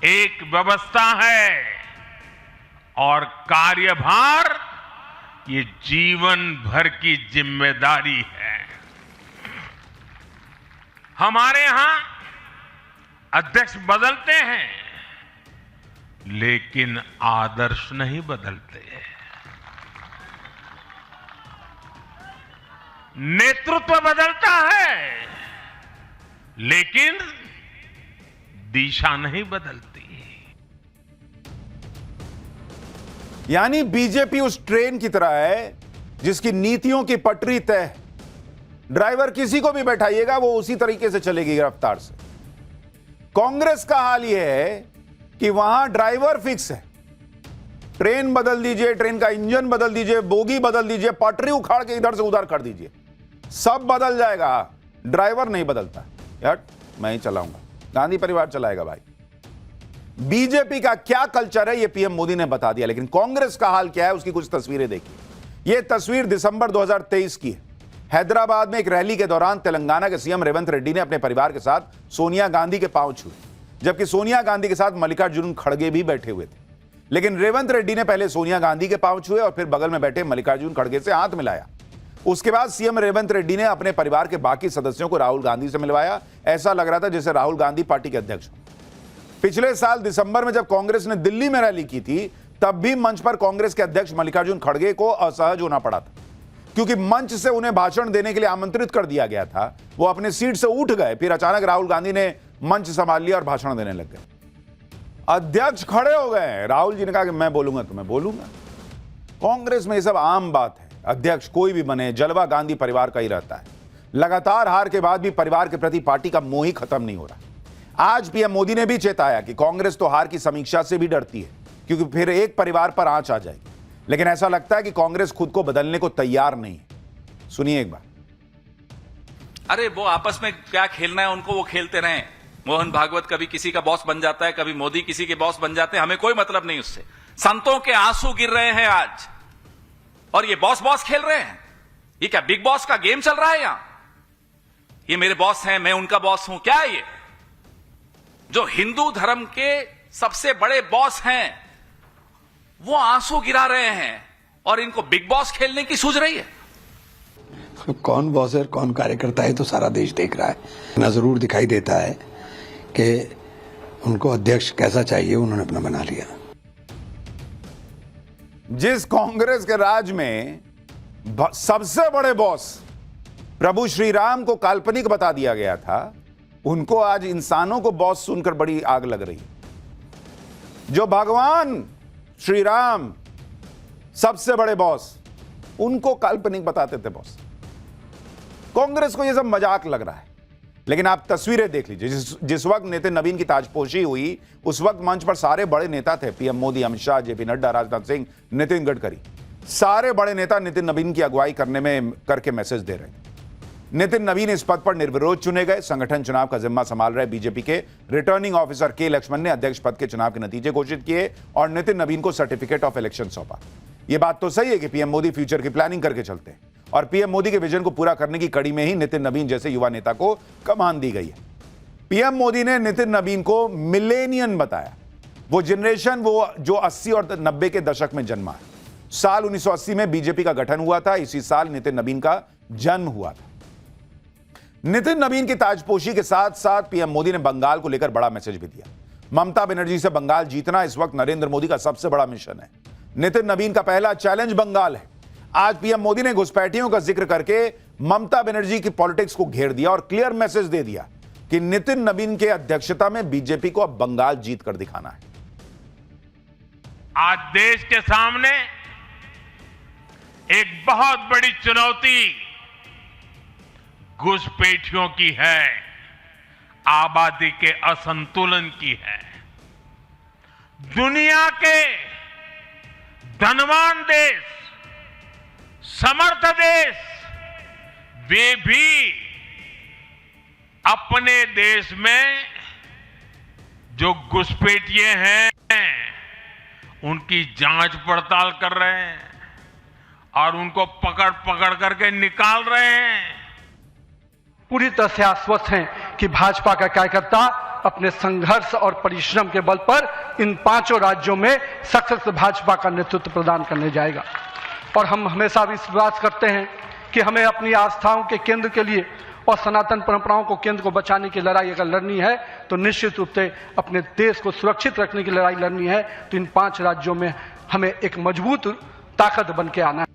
एक व्यवस्था है और कार्यभार ये जीवन भर की जिम्मेदारी है। हमारे यहां अध्यक्ष बदलते हैं, लेकिन आदर्श नहीं बदलते। नेतृत्व बदलता है, लेकिन दिशा नहीं बदलती। यानी बीजेपी उस ट्रेन की तरह है जिसकी नीतियों की पटरी तय है। ड्राइवर किसी को भी बैठाइएगा वो उसी तरीके से चलेगी रफ्तार से। कांग्रेस का हाल यह है कि वहां ड्राइवर फिक्स है। ट्रेन बदल दीजिए, ट्रेन का इंजन बदल दीजिए, बोगी बदल दीजिए, पटरी उखाड़ के इधर से उधर कर दीजिए, सब बदल जाएगा, ड्राइवर नहीं बदलता। यार मैं ही चलाऊंगा, गांधी परिवार चलाएगा भाई। बीजेपी का क्या कल्चर है ये पीएम मोदी ने बता दिया, लेकिन कांग्रेस का हाल क्या है उसकी कुछ तस्वीरें देखिए। यह तस्वीर दिसंबर 2023 की है। हैदराबाद में एक रैली के दौरान तेलंगाना के सीएम रेवंत रेड्डी ने अपने परिवार के साथ सोनिया गांधी के पांव छुए, जबकि सोनिया गांधी के साथ मल्लिकार्जुन खड़गे भी बैठे हुए थे। लेकिन रेवंत रेड्डी ने पहले सोनिया गांधी के पांव छुए और फिर बगल में बैठे मल्लिकार्जुन खड़गे से हाथ मिलाया। उसके बाद सीएम रेवंत रेड्डी ने अपने परिवार के बाकी सदस्यों को राहुल गांधी से मिलवाया। ऐसा लग रहा था जैसे राहुल गांधी पार्टी के अध्यक्ष हो। पिछले साल दिसंबर में जब कांग्रेस ने दिल्ली में रैली की थी, तब भी मंच पर कांग्रेस के अध्यक्ष मल्लिकार्जुन खड़गे को असहज होना पड़ा था, क्योंकि मंच से उन्हें भाषण देने के लिए आमंत्रित कर दिया गया था। वो अपने सीट से उठ गए, फिर अचानक राहुल गांधी ने मंच संभाल लिया और भाषण देने लग गए। अध्यक्ष खड़े हो गए, राहुल जी ने कहा कि मैं बोलूंगा तो मैं बोलूंगा। कांग्रेस में यह सब आम बात है, अध्यक्ष कोई भी बने, जलवा गांधी परिवार का ही रहता है। लगातार हार के बाद भी परिवार के प्रति पार्टी का मोह ही खत्म नहीं हो रहा। आज पीएम मोदी ने भी चेताया कि कांग्रेस तो हार की समीक्षा से भी डरती है, क्योंकि फिर एक परिवार पर आंच आ जाएगी। लेकिन ऐसा लगता है कि कांग्रेस खुद को बदलने को तैयार नहीं है। सुनिए एक बार। अरे वो आपस में क्या खेलना है उनको वो खेलते रहें। मोहन भागवत कभी किसी का बॉस बन जाता है, कभी मोदी किसी के बॉस बन जाते हैं, हमें कोई मतलब नहीं उससे। संतों के आंसू गिर रहे हैं आज, और ये बॉस बॉस खेल रहे हैं। ये क्या बिग बॉस का गेम चल रहा है यहां? ये मेरे बॉस हैं, मैं उनका बॉस हूं, क्या है ये? जो हिंदू धर्म के सबसे बड़े बॉस हैं वो आंसू गिरा रहे हैं और इनको बिग बॉस खेलने की सूझ रही है। कौन बॉस है कौन कार्यकर्ता है तो सारा देश देख रहा है। ना जरूर दिखाई देता है कि उनको अध्यक्ष कैसा चाहिए उन्होंने अपना बना लिया। जिस कांग्रेस के राज में सबसे बड़े बॉस प्रभु श्री राम को काल्पनिक बता दिया गया था, उनको आज इंसानों को बॉस सुनकर बड़ी आग लग रही। जो भगवान श्री राम सबसे बड़े बॉस, उनको काल्पनिक बताते थे बॉस। कांग्रेस को यह सब मजाक लग रहा है। लेकिन आप तस्वीरें देख लीजिए। जिस वक्त नितिन नवीन की ताजपोशी हुई, उस वक्त मंच पर सारे बड़े नेता थे। पीएम मोदी, अमित शाह, जेपी नड्डा, राजनाथ सिंह, नितिन गडकरी, सारे बड़े नेता नितिन नवीन की अगुवाई करके मैसेज दे रहे थे। नितिन नवीन इस पद पर निर्विरोध चुने गए। संगठन चुनाव का जिम्मा संभाल रहे बीजेपी के रिटर्निंग ऑफिसर के लक्ष्मण ने अध्यक्ष पद के चुनाव के नतीजे घोषित किए और नितिन नवीन को सर्टिफिकेट ऑफ इलेक्शन सौंपा। यह बात तो सही है कि पीएम मोदी फ्यूचर की प्लानिंग करके चलते हैं और पीएम मोदी के विजन को पूरा करने की कड़ी में ही नितिन नवीन जैसे युवा नेता को कमान दी गई है। पीएम मोदी ने नितिन नवीन को मिलेनियन बताया। वो जनरेशन वो जो 80 और 90 के दशक में जन्मा है। साल 1980 में बीजेपी का गठन हुआ था। इसी साल नितिन नवीन का जन्म हुआ था। नितिन नवीन की ताजपोशी के साथ साथ पीएम मोदी ने बंगाल को लेकर बड़ा मैसेज भी दिया। ममता बनर्जी से बंगाल जीतना इस वक्त नरेंद्र मोदी का सबसे बड़ा मिशन है। नितिन नवीन का पहला चैलेंज बंगाल है। आज पीएम मोदी ने घुसपैठियों का जिक्र करके ममता बनर्जी की पॉलिटिक्स को घेर दिया और क्लियर मैसेज दे दिया कि नितिन नवीन के अध्यक्षता में बीजेपी को अब बंगाल जीत कर दिखाना है। आज देश के सामने एक बहुत बड़ी चुनौती घुसपैठियों की है, आबादी के असंतुलन की है। दुनिया के धनवान देश, समर्थ देश, वे भी अपने देश में जो घुसपैठिए हैं उनकी जांच पड़ताल कर रहे हैं और उनको पकड़ पकड़ करके निकाल रहे हैं। पूरी तरह से आश्वस्त हैं कि भाजपा का कार्यकर्ता अपने संघर्ष और परिश्रम के बल पर इन 5 राज्यों में सशक्त भाजपा का नेतृत्व प्रदान करने जाएगा। और हम हमेशा विश्वास करते हैं कि हमें अपनी आस्थाओं के केंद्र के लिए और सनातन परंपराओं को केंद्र को बचाने की लड़ाई अगर लड़नी है तो निश्चित रूप से अपने देश को सुरक्षित रखने की लड़ाई लड़नी है तो इन 5 राज्यों में हमें एक मजबूत ताकत बन के आना है।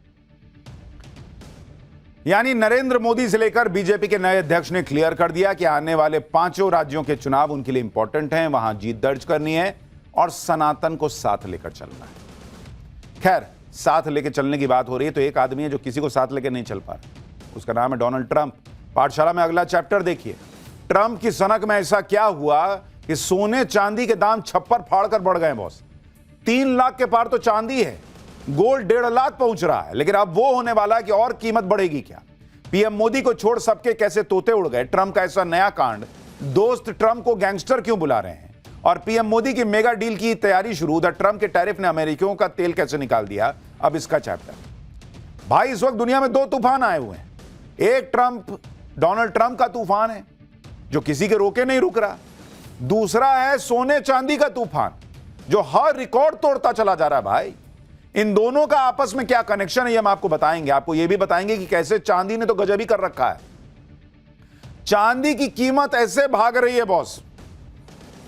यानी नरेंद्र मोदी से लेकर बीजेपी के नए अध्यक्ष ने क्लियर कर दिया कि आने वाले 5 राज्यों के चुनाव उनके लिए इंपॉर्टेंट हैं, वहां जीत दर्ज करनी है और सनातन को साथ लेकर चलना है। खैर, साथ लेकर चलने की बात हो रही है तो एक आदमी है जो किसी को साथ लेकर नहीं चल पा रहा, उसका नाम है डोनाल्ड ट्रंप। पाठशाला में अगला चैप्टर देखिए। ट्रंप की सनक में ऐसा क्या हुआ कि सोने चांदी के दाम छप्पर फाड़कर बढ़ गए बॉस। 3 लाख के पार तो चांदी है, गोल्ड 1.5 लाख पहुंच रहा है, लेकिन अब वो होने वाला है कि और कीमत बढ़ेगी क्या। पीएम मोदी को छोड़ सबके कैसे तोते उड़ गए। ट्रंप का ऐसा नया कांड, दोस्त ट्रंप को गैंगस्टर क्यों बुला रहे हैं, और पीएम मोदी की मेगा डील की तैयारी शुरू। उधर ट्रंप के टैरिफ ने अमेरिकियों का तेल कैसे निकाल दिया, अब इसका चैप्टर। भाई, इस वक्त दुनिया में 2 तूफान आए हुए हैं। एक डोनाल्ड ट्रंप का तूफान है जो किसी के रोके नहीं रुक रहा, दूसरा है सोने चांदी का तूफान जो हर रिकॉर्ड तोड़ता चला जा रहा है। भाई, इन दोनों का आपस में क्या कनेक्शन है ये हम आपको बताएंगे। आपको ये भी बताएंगे कि कैसे चांदी ने तो गजब ही कर रखा है। चांदी की कीमत ऐसे भाग रही है बॉस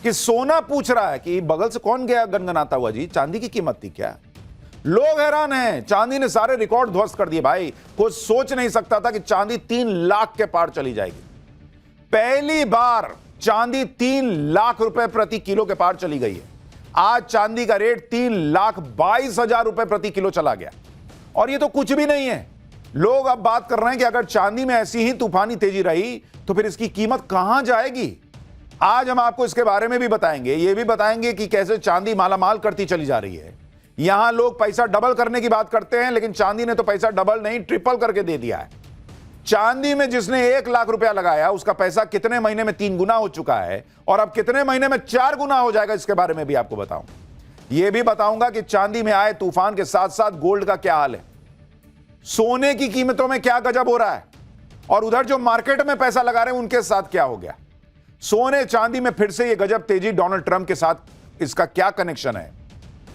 कि सोना पूछ रहा है कि बगल से कौन गया गनगनाता हुआ, जी चांदी की कीमत थी क्या। लोग हैरान हैं, चांदी ने सारे रिकॉर्ड ध्वस्त कर दिए। भाई, कोई सोच नहीं सकता था कि चांदी 3 लाख के पार चली जाएगी। पहली बार चांदी 3 लाख रुपए प्रति किलो के पार चली गई है। आज चांदी का रेट 3,22,000 रुपए प्रति किलो चला गया, और ये तो कुछ भी नहीं है। लोग अब बात कर रहे हैं कि अगर चांदी में ऐसी ही तूफानी तेजी रही तो फिर इसकी कीमत कहां जाएगी। आज हम आपको इसके बारे में भी बताएंगे। ये भी बताएंगे कि कैसे चांदी मालामाल करती चली जा रही है। यहां लोग पैसा डबल करने की बात करते हैं, लेकिन चांदी ने तो पैसा डबल नहीं ट्रिपल करके दे दिया है। चांदी में जिसने 1 लाख रुपया लगाया उसका पैसा कितने महीने में 3 गुना हो चुका है, और अब कितने महीने में 4 गुना हो जाएगा, इसके बारे में भी आपको बताऊं। यह भी बताऊंगा कि चांदी में आए तूफान के साथ साथ गोल्ड का क्या हाल है, सोने की कीमतों में क्या गजब हो रहा है, और उधर जो मार्केट में पैसा लगा रहे हैं उनके साथ क्या हो गया। सोने चांदी में फिर से यह गजब तेजी, डोनाल्ड ट्रंप के साथ इसका क्या कनेक्शन है।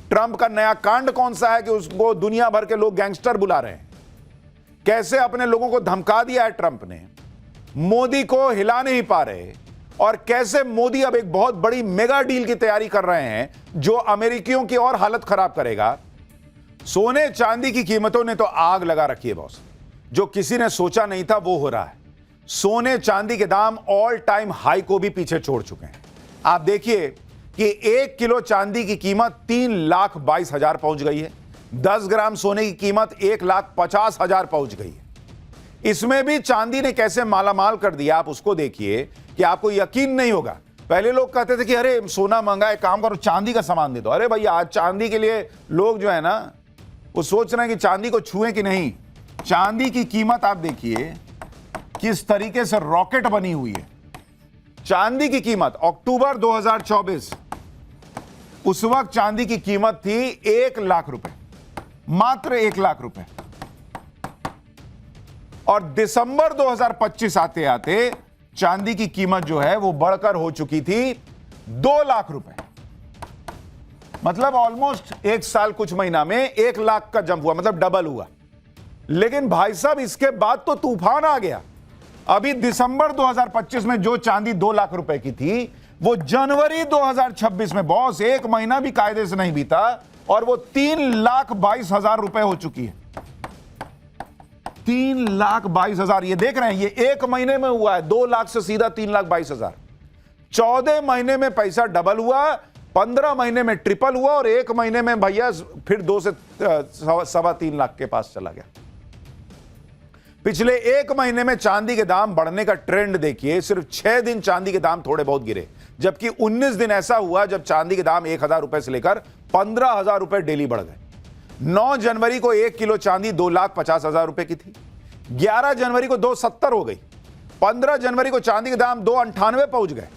ट्रंप का नया कांड कौन सा है कि उसको दुनिया भर के लोग गैंगस्टर बुला रहे हैं। कैसे अपने लोगों को धमका दिया है ट्रंप ने, मोदी को हिला नहीं पा रहे, और कैसे मोदी अब एक बहुत बड़ी मेगा डील की तैयारी कर रहे हैं जो अमेरिकियों की और हालत खराब करेगा। सोने चांदी की कीमतों ने तो आग लगा रखी है बॉस। जो किसी ने सोचा नहीं था वो हो रहा है। सोने चांदी के दाम ऑल टाइम हाई को भी पीछे छोड़ चुके हैं। आप देखिए कि 1 किलो चांदी की कीमत 3,22,000 पहुंच गई है। 10 ग्राम सोने की कीमत 1,50,000 पहुंच गई है। इसमें भी चांदी ने कैसे मालामाल कर दिया, आप उसको देखिए कि आपको यकीन नहीं होगा। पहले लोग कहते थे कि अरे सोना महंगा है, काम करो चांदी का सामान दे दो। अरे भैया, आज चांदी के लिए लोग जो है ना वो सोच रहे हैं कि चांदी को छुएं कि नहीं। चांदी की कीमत आप देखिए किस तरीके से रॉकेट बनी हुई है। चांदी की कीमत अक्टूबर 2024, उस वक्त चांदी की कीमत थी 1 लाख रुपए, मात्र 1 लाख रुपए, और दिसंबर 2025 आते आते चांदी की कीमत जो है वो बढ़कर हो चुकी थी 2 लाख रुपए। मतलब ऑलमोस्ट 1 साल कुछ महीना में 1 लाख का जंप हुआ, मतलब डबल हुआ। लेकिन भाई साहब, इसके बाद तो तूफान आ गया। अभी दिसंबर 2025 में जो चांदी 2 लाख रुपए की थी वो जनवरी 2026 में बॉस 1 महीना भी कायदे से नहीं बीता और वो 3,22,000 रुपए हो चुकी है। 3,22,000, ये देख रहे हैं, ये 1 महीने में हुआ है। 2 लाख से सीधा 3,22,000। 14 महीने में पैसा डबल हुआ, 15 महीने में ट्रिपल हुआ, और 1 महीने में भैया फिर 2 से 3.25 लाख के पास चला गया। पिछले 1 महीने में चांदी के दाम बढ़ने का ट्रेंड देखिए। सिर्फ 6 दिन चांदी के दाम थोड़े बहुत गिरे, जबकि 19 दिन ऐसा हुआ जब चांदी के दाम 1,000 रुपए से लेकर 15,000 रुपए डेली बढ़ गए। 9 जनवरी को 1 किलो चांदी 2,50,000 रुपए की थी। 11 जनवरी को 2,70 हो गई। 15 जनवरी को चांदी के दाम 2,98 पहुंच गए।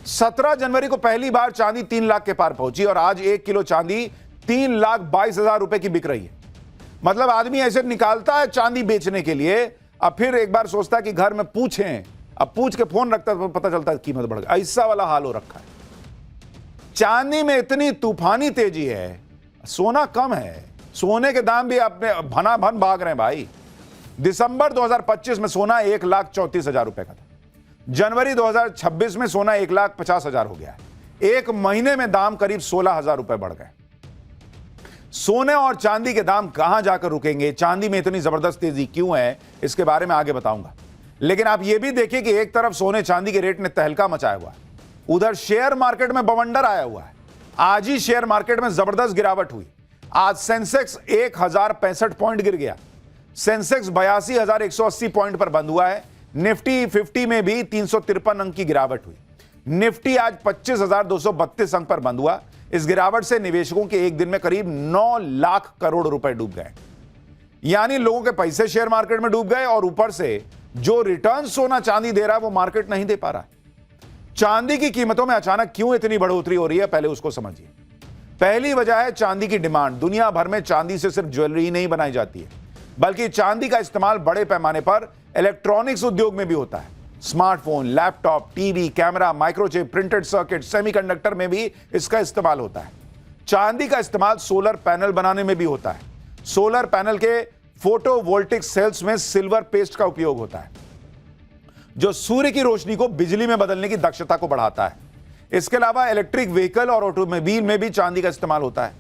17 जनवरी को पहली बार चांदी 3 लाख के पार पहुंची, और आज 1 किलो चांदी 3,22,000 रुपए की बिक रही है। मतलब आदमी ऐसे निकालता है चांदी बेचने के लिए, अब फिर एक बार सोचता है कि घर में पूछें, अब पूछ के फोन रखता है तो पता चलता है कीमत बढ़ गई। ऐसा वाला हाल हो रखा है। चांदी में इतनी तूफानी तेजी है, सोना कम है। सोने के दाम भी अपने भनाभन भाग रहे हैं भाई। दिसंबर 2025 में सोना 1,34,000 रुपए का था। जनवरी 2026 में सोना 1,50,000 हो गया है। 1 महीने में दाम करीब 16,000 रुपए बढ़ गए। सोने और चांदी के दाम कहां जाकर रुकेंगे, चांदी में इतनी जबरदस्त तेजी क्यों है, इसके बारे में आगे बताऊंगा। लेकिन आप यह भी देखिए कि एक तरफ सोने चांदी के रेट ने तहलका मचाया हुआ है, उधर शेयर मार्केट में बवंडर आया हुआ है। आज ही शेयर मार्केट में जबरदस्त गिरावट हुई। आज सेंसेक्स 1065 पॉइंट गिर गया। सेंसेक्स 82,180 पॉइंट पर बंद हुआ है। निफ्टी 50 में भी 353 अंक की गिरावट हुई। निफ्टी आज 25,232 अंक पर बंद हुआ। इस गिरावट से निवेशकों के एक दिन में करीब 9 लाख करोड़ रुपए डूब गए। यानी लोगों के पैसे शेयर मार्केट में डूब गए और ऊपर से जो रिटर्न सोना चांदी दे रहा है वो मार्केट नहीं दे पा रहा। चांदी की कीमतों में अचानक क्यों इतनी बढ़ोतरी हो रही है, पहले उसको समझिए। पहली वजह है चांदी की डिमांड। दुनिया भर में चांदी से सिर्फ ज्वेलरी ही नहीं बनाई जाती है, बल्कि चांदी का इस्तेमाल बड़े पैमाने पर इलेक्ट्रॉनिक्स उद्योग में भी होता है। Smartphone, laptop, TV, camera, microchip, printed circuit, semiconductor में भी इसका इस्तेमाल होता है। चांदी का इस्तेमाल सोलर पैनल बनाने में भी होता है। सोलर पैनल के फोटोवोल्टिक सेल्स में सिल्वर पेस्ट का उपयोग होता है, जो सूर्य की रोशनी को बिजली में बदलने की दक्षता को बढ़ाता है। इसके अलावा इलेक्ट्रिक व्हीकल और ऑटोमोबाइल में भी चांदी का इस्तेमाल होता है।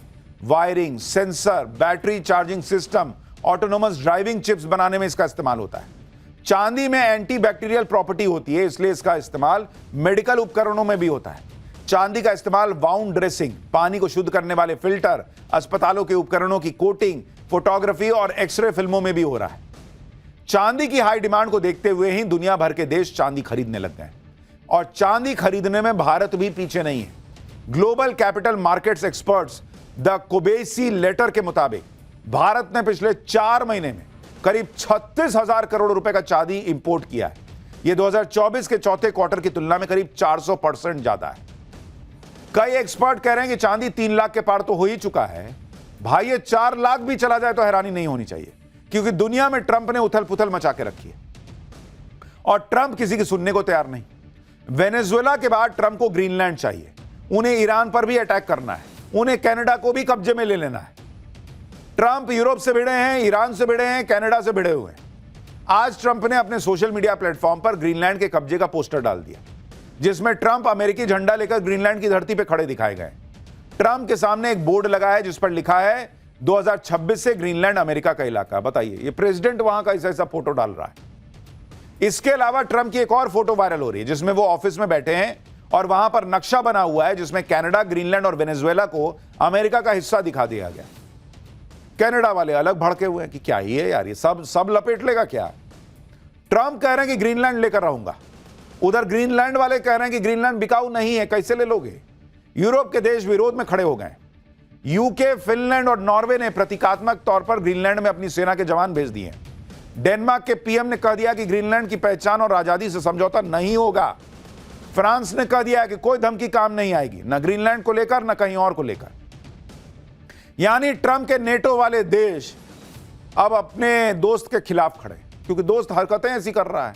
Wiring, sensor, battery charging system, autonomous driving chips बनाने में इसका इस्तेमाल होता है। चांदी में एंटी बैक्टीरियल प्रॉपर्टी होती है, इसलिए इसका इस्तेमाल मेडिकल उपकरणों में भी होता है। चांदी का इस्तेमाल वाउंड ड्रेसिंग, पानी को शुद्ध करने वाले फिल्टर, अस्पतालों के उपकरणों की कोटिंग, फोटोग्राफी और एक्सरे फिल्मों में भी हो रहा है। चांदी की हाई डिमांड को देखते हुए ही दुनिया भर के देश चांदी खरीदने लग गए और चांदी खरीदने में भारत भी पीछे नहीं है। Global capital markets experts the Kobeissi letter के मुताबिक भारत ने पिछले 4 महीने में करीब 36,000 करोड़ रुपए का चांदी इंपोर्ट किया है। यह 2024 के चौथे क्वार्टर की तुलना में करीब 400% ज्यादा है। कई एक्सपर्ट कह रहे हैं कि चांदी 3 लाख के पार तो हो ही चुका है। भाई ये 4 लाख भी चला जाए तो हैरानी नहीं होनी चाहिए, क्योंकि दुनिया में ट्रंप ने उथल पुथल मचा के रखी है और ट्रंप किसी की सुनने को तैयार नहीं। वेनेजुएला के बाद ट्रंप को ग्रीनलैंड चाहिए, उन्हें ईरान पर भी अटैक करना है, उन्हें कनाडा को भी कब्जे में ले लेना है। ट्रंप यूरोप से भिड़े हैं, ईरान से भिड़े हैं, कनाडा से भिड़े हुए हैं। आज ट्रंप ने अपने सोशल मीडिया प्लेटफॉर्म पर ग्रीनलैंड के कब्जे का पोस्टर डाल दिया, जिसमें ट्रंप अमेरिकी झंडा लेकर ग्रीनलैंड की धरती पर खड़े दिखाए गए। ट्रंप के सामने एक बोर्ड लगा है जिस पर लिखा है 2026 से ग्रीनलैंड अमेरिका का इलाका। बताइए, ये प्रेसिडेंट वहां का ऐसा फोटो डाल रहा है। इसके अलावा ट्रंप की एक और फोटो वायरल हो रही है जिसमें वो ऑफिस में बैठे हैं और वहां पर नक्शा बना हुआ है जिसमें कनाडा, ग्रीनलैंड और वेनेजुएला को अमेरिका का हिस्सा दिखा दिया गया। कनाडा वाले अलग भड़के हुए हैं कि क्या ही है यार, ये सब लपेट लेगा क्या। ट्रंप कह रहे हैं कि ग्रीनलैंड लेकर रहूंगा, उधर ग्रीनलैंड वाले कह रहे हैं कि ग्रीनलैंड बिकाऊ नहीं है, कैसे ले लोगे। यूरोप के देश विरोध में खड़े हो गए। यूके, फिनलैंड और नॉर्वे ने प्रतीकात्मक तौर पर ग्रीनलैंड में अपनी सेना के जवान भेज दिए। डेनमार्क के पीएम ने कह दिया कि ग्रीनलैंड की पहचान और आजादी से समझौता नहीं होगा। फ्रांस ने कह दिया कि कोई धमकी काम नहीं आएगी, न ग्रीनलैंड को लेकर न कहीं और को लेकर। यानी ट्रंप के नेटो वाले देश अब अपने दोस्त के खिलाफ खड़े, क्योंकि दोस्त हरकतें ऐसी कर रहा है।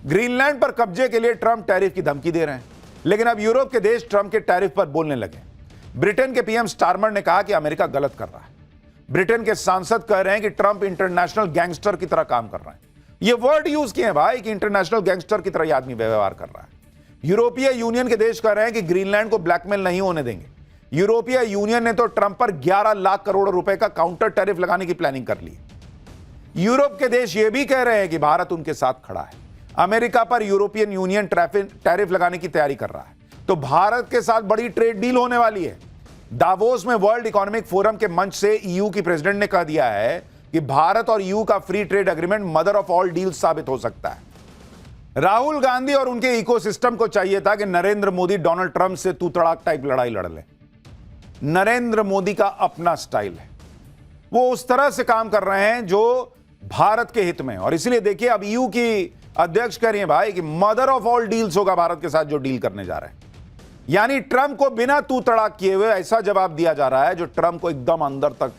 ग्रीनलैंड पर कब्जे के लिए ट्रंप टैरिफ की धमकी दे रहे हैं, लेकिन अब यूरोप के देश ट्रंप के टैरिफ पर बोलने लगे। ब्रिटेन के पीएम स्टारमर ने कहा कि अमेरिका गलत कर रहा है। ब्रिटेन के सांसद कह रहे हैं कि ट्रंप इंटरनेशनल गैंगस्टर की तरह काम कर रहा है। ये वर्ड यूज किए हैं भाई कि इंटरनेशनल गैंगस्टर की तरह यह आदमी व्यवहार कर रहा है। यूरोपीय यूनियन के देश कह रहे हैं कि ग्रीनलैंड को ब्लैकमेल नहीं होने देंगे। यूरोपीय यूनियन ने तो ट्रंप पर 11 लाख करोड़ रुपए का काउंटर टैरिफ लगाने की प्लानिंग कर ली। यूरोप के देश यह भी कह रहे हैं कि भारत उनके साथ खड़ा है। अमेरिका पर यूरोपियन यूनियन टैरिफ लगाने की तैयारी कर रहा है, तो भारत के साथ बड़ी ट्रेड डील होने वाली है। दावोस में वर्ल्ड इकोनॉमिक फोरम के मंच से ईयू की प्रेसिडेंट ने कह दिया है कि भारत और ईयू का free trade agreement mother of all deals साबित हो सकता है। राहुल गांधी और उनके इकोसिस्टम को चाहिए था कि नरेंद्र मोदी डोनाल्ड ट्रंप से तू तड़ाक टाइप लड़ाई लड़ ले। नरेंद्र मोदी का अपना स्टाइल है, वो उस तरह से काम कर रहे हैं जो भारत के हित में। और इसलिए देखिए, अब ईयू की अध्यक्ष कह रही है भाई कि मदर ऑफ ऑल डील्स होगा भारत के साथ जो डील करने जा रहे हैं। यानी ट्रंप को बिना तू तड़ाक किए हुए ऐसा जवाब दिया जा रहा है जो ट्रंप को एकदम अंदर तक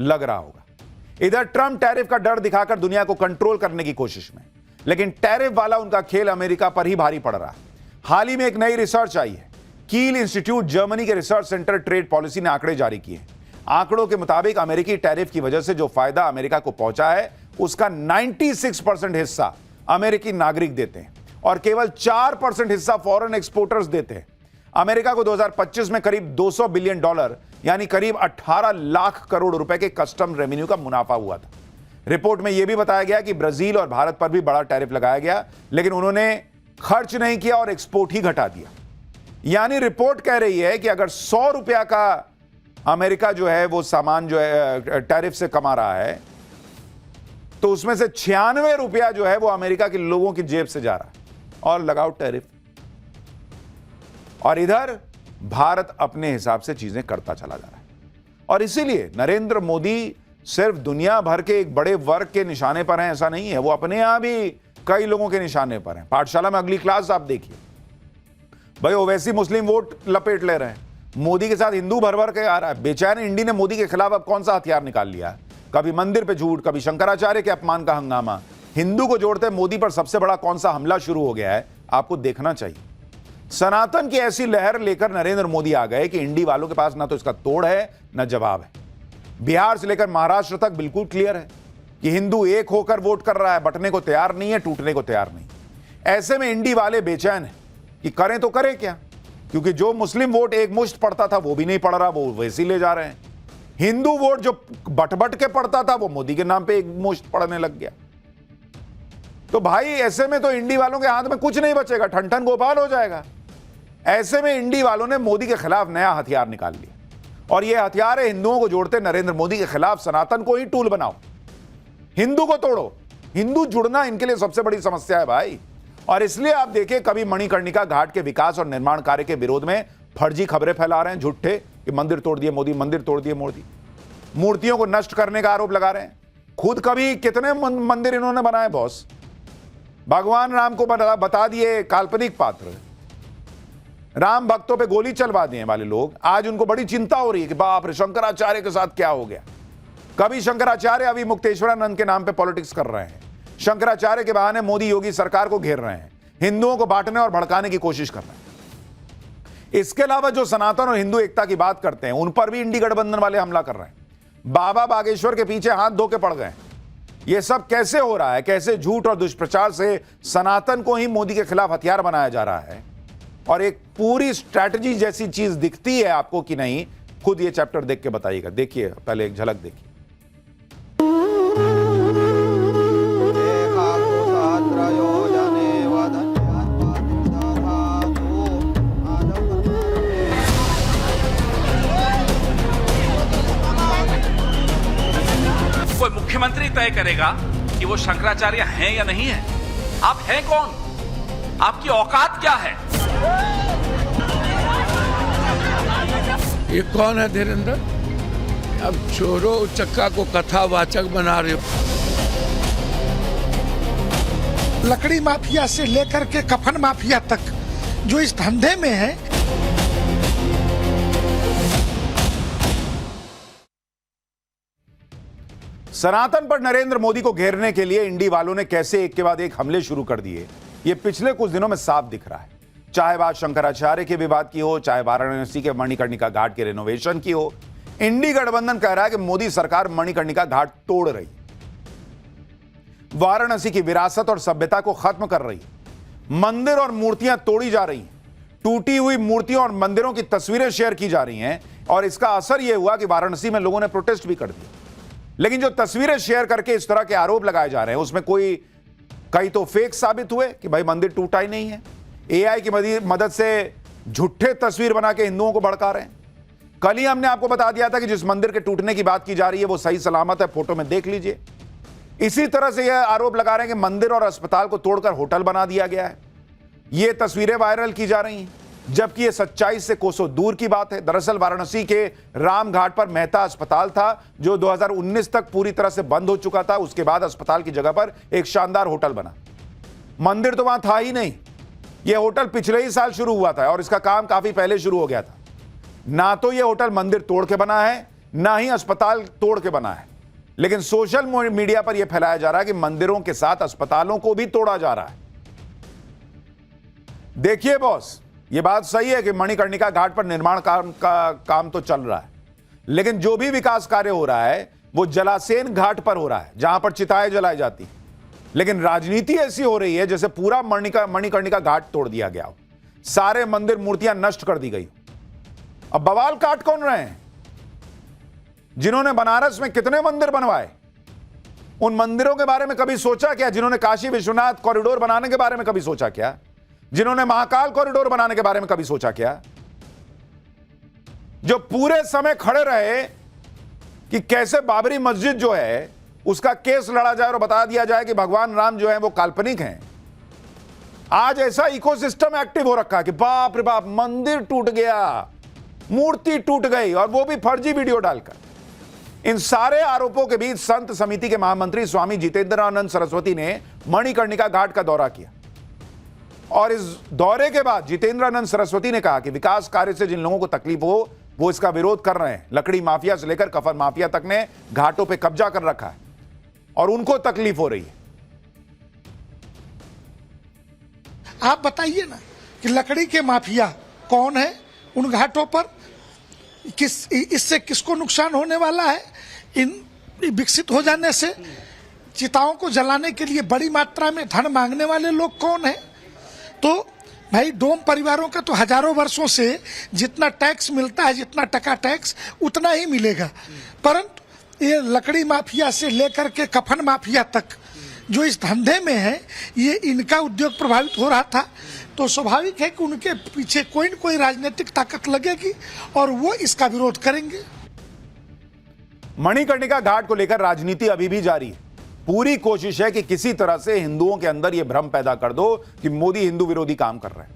लग रहा होगा। इधर ट्रंप टैरिफ का डर दिखाकर दुनिया को कंट्रोल करने की कोशिश में, लेकिन टैरिफ वाला उनका खेल अमेरिका पर ही भारी पड़ रहा है। हाल ही में एक नई रिसर्च आई है। कील इंस्टीट्यूट, जर्मनी के रिसर्च सेंटर ट्रेड पॉलिसी ने आंकड़े जारी किए। आंकड़ों के मुताबिक अमेरिकी टैरिफ की वजह से जो फायदा अमेरिका को पहुंचा है उसका 96% हिस्सा अमेरिकी नागरिक देते हैं और केवल 4% हिस्सा फॉरेन एक्सपोर्टर्स देते हैं। अमेरिका को 2025 में करीब $200 बिलियन यानी करीब 18 लाख करोड़ रुपए के कस्टम रेवेन्यू का मुनाफा हुआ था। रिपोर्ट में यह भी बताया गया कि ब्राजील और भारत पर भी बड़ा टैरिफ लगाया गया, लेकिन उन्होंने खर्च नहीं किया और एक्सपोर्ट ही घटा दिया। यानी रिपोर्ट कह रही है कि अगर 100 रुपया का अमेरिका जो है वो सामान जो है टैरिफ से कमा रहा है, तो उसमें से 96 रुपया जो है वो अमेरिका के लोगों की जेब से जा रहा है और लगाओ टैरिफ। और इधर भारत अपने हिसाब से चीजें करता चला जा रहा है। और इसीलिए नरेंद्र मोदी सिर्फ दुनिया भर के एक बड़े वर्ग के निशाने पर हैं ऐसा नहीं है, वो अपने यहां भी कई लोगों के निशाने पर हैं। पाठशाला में अगली क्लास आप देखिए, भाई ओवैसी मुस्लिम वोट लपेट ले रहे हैं, मोदी के साथ हिंदू भर भर के आ रहा है। बेचारे इंडी ने मोदी के खिलाफ अब कौन सा हथियार निकाल लिया है? कभी मंदिर पे झूठ, कभी शंकराचार्य के अपमान का हंगामा। हिंदू को जोड़ते मोदी पर सबसे बड़ा कौन सा हमला शुरू हो गया है, आपको देखना चाहिए। सनातन की ऐसी लहर लेकर नरेंद्र मोदी आ गए कि इंडी वालों के पास ना तो इसका तोड़ है ना जवाब है। बिहार से लेकर महाराष्ट्र तक बिल्कुल क्लियर है कि हिंदू एक होकर वोट कर रहा है, बंटने को तैयार नहीं है, टूटने को तैयार नहीं। ऐसे में इंडी वाले बेचैन हैं कि करें तो करें क्या, क्योंकि जो मुस्लिम वोट एक मुश्त पड़ता था वो भी नहीं पड़ रहा, वो वैसे ही ले जा रहे हैं। हिंदू वोट जो बट के पड़ता था वो मोदी के नाम पे एक मुश्त पड़ने लग गया। तो भाई ऐसे में तो इंडी वालों के हाथ में कुछ नहीं बचेगा, ठन गोपाल हो जाएगा। ऐसे में इंडी वालों ने मोदी के खिलाफ नया हथियार निकाल लिया, और यह हथियार है हिंदुओं को जोड़ते नरेंद्र मोदी के खिलाफ सनातन को ही टूल बनाओ, हिंदू को तोड़ो। हिंदू जुड़ना इनके लिए सबसे बड़ी समस्या है भाई। और इसलिए आप देखिए, कभी मणिकर्णिका घाट के विकास और निर्माण कार्य के विरोध में फर्जी खबरें फैला रहे हैं झूठे कि मंदिर तोड़ दिए मोदी, मंदिर तोड़ दिए मोदी, मूर्तियों को नष्ट करने का आरोप लगा रहे हैं। खुद कभी कितने मंदिर इन्होंने बनाए बॉस, भगवान राम को बता दिए काल्पनिक पात्र, राम भक्तों पे गोली चलवा दिए वाले लोग। आज उनको बड़ी चिंता हो रही है कि बाप रे शंकराचार्य के साथ क्या हो गया। कभी शंकराचार्य अभी मुक्तेश्वरानंद के नाम पे पॉलिटिक्स कर रहे हैं, शंकराचार्य के बहाने मोदी योगी सरकार को घेर रहे हैं, हिंदुओं को बांटने और भड़काने की कोशिश कर रहे हैं। इसके अलावा जो सनातन और हिंदू एकता की बात करते हैं उन पर भी इंडी गठबंधन वाले हमला कर रहे हैं। बाबा बागेश्वर के पीछे हाथ धो के पड़ गए। यह सब कैसे हो रहा है? कैसे झूठ और दुष्प्रचार से सनातन को ही मोदी के खिलाफ हथियार बनाया जा रहा है, और एक पूरी स्ट्रैटेजी जैसी चीज दिखती है आपको कि नहीं? खुद ये चैप्टर देख के बताइएगा। देखिए, पहले एक झलक देखिए। कोई मुख्यमंत्री तय करेगा कि वो शंकराचार्य हैं या नहीं है। आप हैं कौन? आपकी औकात क्या है? ये कौन है धीरेन्द्र? अब छोरो चक्का को कथावाचक बना रहे हो। लकड़ी माफिया से लेकर के कफन माफिया तक जो इस धंधे में है, सनातन पर नरेंद्र मोदी को घेरने के लिए इंडी वालों ने कैसे एक के बाद एक हमले शुरू कर दिए, ये पिछले कुछ दिनों में साफ दिख रहा है। चाहे बात शंकराचार्य के विवाद की हो, चाहे वाराणसी के मणिकर्णिका घाट के रेनोवेशन की हो, इंडी गठबंधन कह रहा है कि मोदी सरकार मणिकर्णिका घाट तोड़ रही, वाराणसी की विरासत और सभ्यता को खत्म कर रही, मंदिर और मूर्तियां तोड़ी जा रही, टूटी हुई मूर्तियों और मंदिरों की तस्वीरें शेयर की जा रही हैं, और इसका असर यह हुआ कि वाराणसी में लोगों ने प्रोटेस्ट भी कर दिया। लेकिन जो तस्वीरें शेयर करके इस तरह के आरोप लगाए जा रहे हैं उसमें कई तो फेक साबित हुए कि भाई मंदिर टूटा ही नहीं है। एआई की मदद से झूठे तस्वीर बना के हिंदुओं को भड़का रहे हैं। कल ही हमने आपको बता दिया था कि जिस मंदिर के टूटने की बात की जा रही है वो सही सलामत है, फोटो में देख लीजिए। इसी तरह से यह आरोप लगा रहे हैं कि मंदिर और अस्पताल को तोड़कर होटल बना दिया गया है। ये तस्वीरें वायरल की जा रही हैं, जबकि यह सच्चाई से कोसों दूर की बात है। दरअसल वाराणसी के राम घाट पर मेहता अस्पताल था जो 2019 तक पूरी तरह से बंद हो चुका था। उसके बाद अस्पताल की जगह पर एक शानदार होटल बना। मंदिर तो वहां था ही नहीं। यह होटल पिछले ही साल शुरू हुआ था और इसका काम काफी पहले शुरू हो गया था। ना तो यह होटल मंदिर तोड़ के बना है, ना ही अस्पताल तोड़ के बना है। लेकिन सोशल मीडिया पर यह फैलाया जा रहा है कि मंदिरों के साथ अस्पतालों को भी तोड़ा जा रहा है। देखिए बॉस, यह बात सही है कि मणिकर्णिका घाट पर निर्माण काम तो चल रहा है, लेकिन जो भी विकास कार्य हो रहा है वो जलासेन घाट पर हो रहा है जहां पर चिताएं जलाई जाती है। लेकिन राजनीति ऐसी हो रही है जैसे पूरा मणिकर्णिका घाट तोड़ दिया गया हो। सारे मंदिर मूर्तियां नष्ट कर दी गई। अब बवाल काट कौन रहे हैं? जिन्होंने बनारस में कितने मंदिर बनवाए, उन मंदिरों के बारे में कभी सोचा क्या? जिन्होंने काशी विश्वनाथ कॉरिडोर बनाने के बारे में कभी सोचा क्या? जिन्होंने महाकाल कॉरिडोर बनाने के बारे में कभी सोचा क्या? जो पूरे समय खड़े रहे कि कैसे बाबरी मस्जिद जो है उसका केस लड़ा जाए और बता दिया जाए कि भगवान राम जो है वो काल्पनिक हैं। आज ऐसा इकोसिस्टम एक्टिव हो रखा है कि बाप रे बाप, मंदिर टूट गया, मूर्ति टूट गई, और वो भी फर्जी वीडियो डालकर। इन सारे आरोपों के बीच संत समिति के महामंत्री स्वामी जितेंद्रानंद सरस्वती ने मणिकर्णिका घाट का दौरा किया, और इस दौरे के बाद जितेंद्रानंद सरस्वती ने कहा कि विकास कार्य से जिन लोगों को तकलीफ हो वो इसका विरोध कर रहे हैं। लकड़ी माफिया से लेकर कफन माफिया तक ने घाटों पे कब्जा कर रखा है और उनको तकलीफ हो रही है। आप बताइए ना कि लकड़ी के माफिया कौन है उन घाटों पर, इससे किसको नुकसान होने वाला है? इन विकसित हो जाने से चिताओं को जलाने के लिए बड़ी मात्रा में धन मांगने वाले लोग कौन है? तो भाई, डोम परिवारों का तो हजारों वर्षों से जितना टैक्स मिलता है, जितना टका टैक्स, उतना ही मिलेगा। परंतु ये लकड़ी माफिया से लेकर के कफन माफिया तक जो इस धंधे में है, ये इनका उद्योग प्रभावित हो रहा था। तो स्वाभाविक है कि उनके पीछे कोई न कोई राजनीतिक ताकत लगेगी और वो इसका विरोध करेंगे। मणिकर्णिका घाट को लेकर राजनीति अभी भी जारी है। पूरी कोशिश है कि किसी तरह से हिंदुओं के अंदर यह भ्रम पैदा कर दो कि मोदी हिंदू विरोधी काम कर रहे हैं।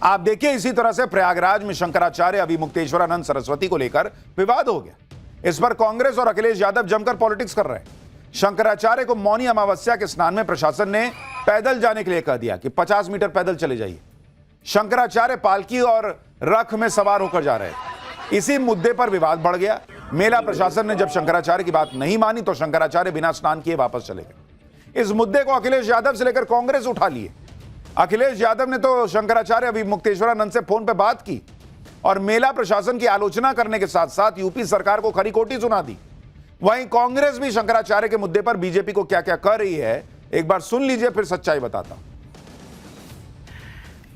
आप देखिए, इसी तरह से प्रयागराज में शंकराचार्य अभिमुक्तेश्वरानंद सरस्वती को लेकर विवाद हो गया। इस पर कांग्रेस और अखिलेश यादव जमकर पॉलिटिक्स कर रहे हैं। शंकराचार्य को मौनी अमावस्या के स्नान में प्रशासन ने पैदल जाने के लिए कह दिया कि 50 मीटर पैदल चले जाइए। शंकराचार्य पालकी और रथ में सवार होकर जा रहे हैं। इसी मुद्दे पर विवाद बढ़ गया। मेला प्रशासन ने जब शंकराचार्य की बात नहीं मानी तो शंकराचार्य बिना स्नान किए वापस चले गए। इस मुद्दे को अखिलेश यादव से लेकर कांग्रेस उठा लिए। अखिलेश यादव ने तो शंकराचार्य अभिमुक्तेश्वरानंद से फोन पर बात की और मेला प्रशासन की आलोचना करने के साथ साथ यूपी सरकार को खरी खोटी सुना दी। वहीं कांग्रेस भी शंकराचार्य के मुद्दे पर बीजेपी को क्या क्या कर रही है, एक बार सुन लीजिए, फिर सच्चाई बताता हूं।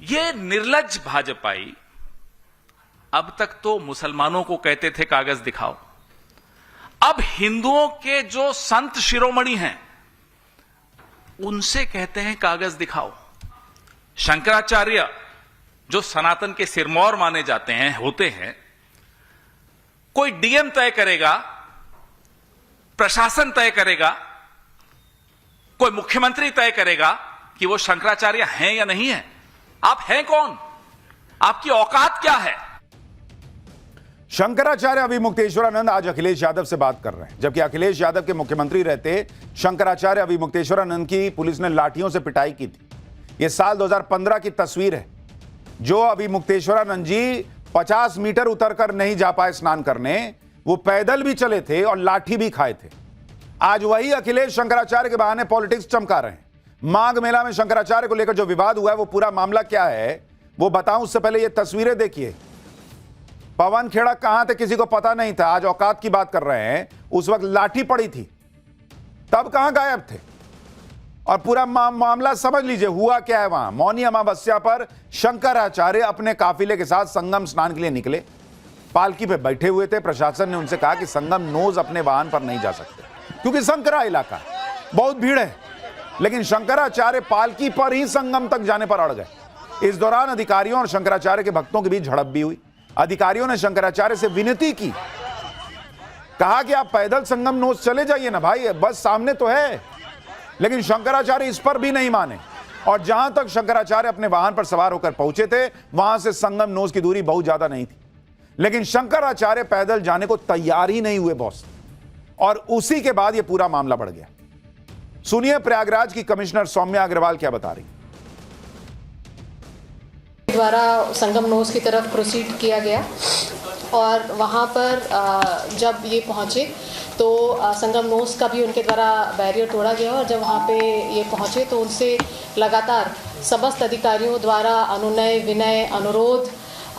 ये निर्लज्ज भाजपाई अब तक तो मुसलमानों को कहते थे कागज दिखाओ, अब हिंदुओं के जो संत शिरोमणि हैं उनसे कहते हैं कागज दिखाओ। शंकराचार्य जो सनातन के सिरमौर माने जाते हैं, होते हैं, कोई डीएम तय करेगा, प्रशासन तय करेगा, कोई मुख्यमंत्री तय करेगा कि वो शंकराचार्य हैं या नहीं है। आप हैं कौन? आपकी औकात क्या है? शंकराचार्य अभिमुक्तेश्वरानंद आज अखिलेश यादव से बात कर रहे हैं, जबकि अखिलेश यादव के मुख्यमंत्री रहते शंकराचार्य अभिमुक्तेश्वरानंद की पुलिस ने लाठियों से पिटाई की थी। यह साल 2015 की तस्वीर है, जो अभिमुक्तेश्वरानंद जी 50 मीटर उतरकर नहीं जा पाए स्नान करने, वो पैदल भी चले थे और लाठी भी खाए थे। आज वही अखिलेश शंकराचार्य के बहाने पॉलिटिक्स चमका रहे हैं। माघ मेला में शंकराचार्य को लेकर जो विवाद हुआ है, वो पूरा मामला क्या है वो बताऊं उससे पहले ये तस्वीरें देखिए। पवन खेड़ा कहां थे किसी को पता नहीं था, आज औकात की बात कर रहे हैं। उस वक्त लाठी पड़ी थी, तब कहां गायब थे? और पूरा मामला समझ लीजिए हुआ क्या है। वहां मौनी अमावस्या पर शंकराचार्य अपने काफिले के साथ संगम स्नान के लिए निकले, पालकी पे बैठे हुए थे। प्रशासन ने उनसे कहा कि संगम नोज अपने वाहन पर नहीं जा सकते क्योंकि संकरा इलाका है, बहुत भीड़ है। लेकिन शंकराचार्य पालकी पर ही संगम तक जाने पर अड़ गए। इस दौरान अधिकारियों और शंकराचार्य के भक्तों के बीच झड़प भी हुई। अधिकारियों ने शंकराचार्य से विनती की, कहा कि आप पैदल संगम नोज चले जाइए ना भाई, बस सामने तो है। लेकिन शंकराचार्य इस पर भी नहीं माने और जहां तक शंकराचार्य अपने वाहन पर सवार होकर पहुंचे थे, वहां से संगम नोज की दूरी बहुत ज्यादा नहीं थी। लेकिन शंकराचार्य पैदल जाने को तैयार ही नहीं हुए बॉस, और उसी के बाद यह पूरा मामला बढ़ गया। सुनिए प्रयागराज की कमिश्नर सौम्या अग्रवाल क्या बता रही। द्वारा संगम नोज की तरफ प्रोसीड किया गया और वहाँ पर जब ये पहुँचे तो संगम नोज का भी उनके द्वारा बैरियर तोड़ा गया और जब वहाँ पे ये पहुँचे तो उनसे लगातार समस्त अधिकारियों द्वारा अनुनय विनय अनुरोध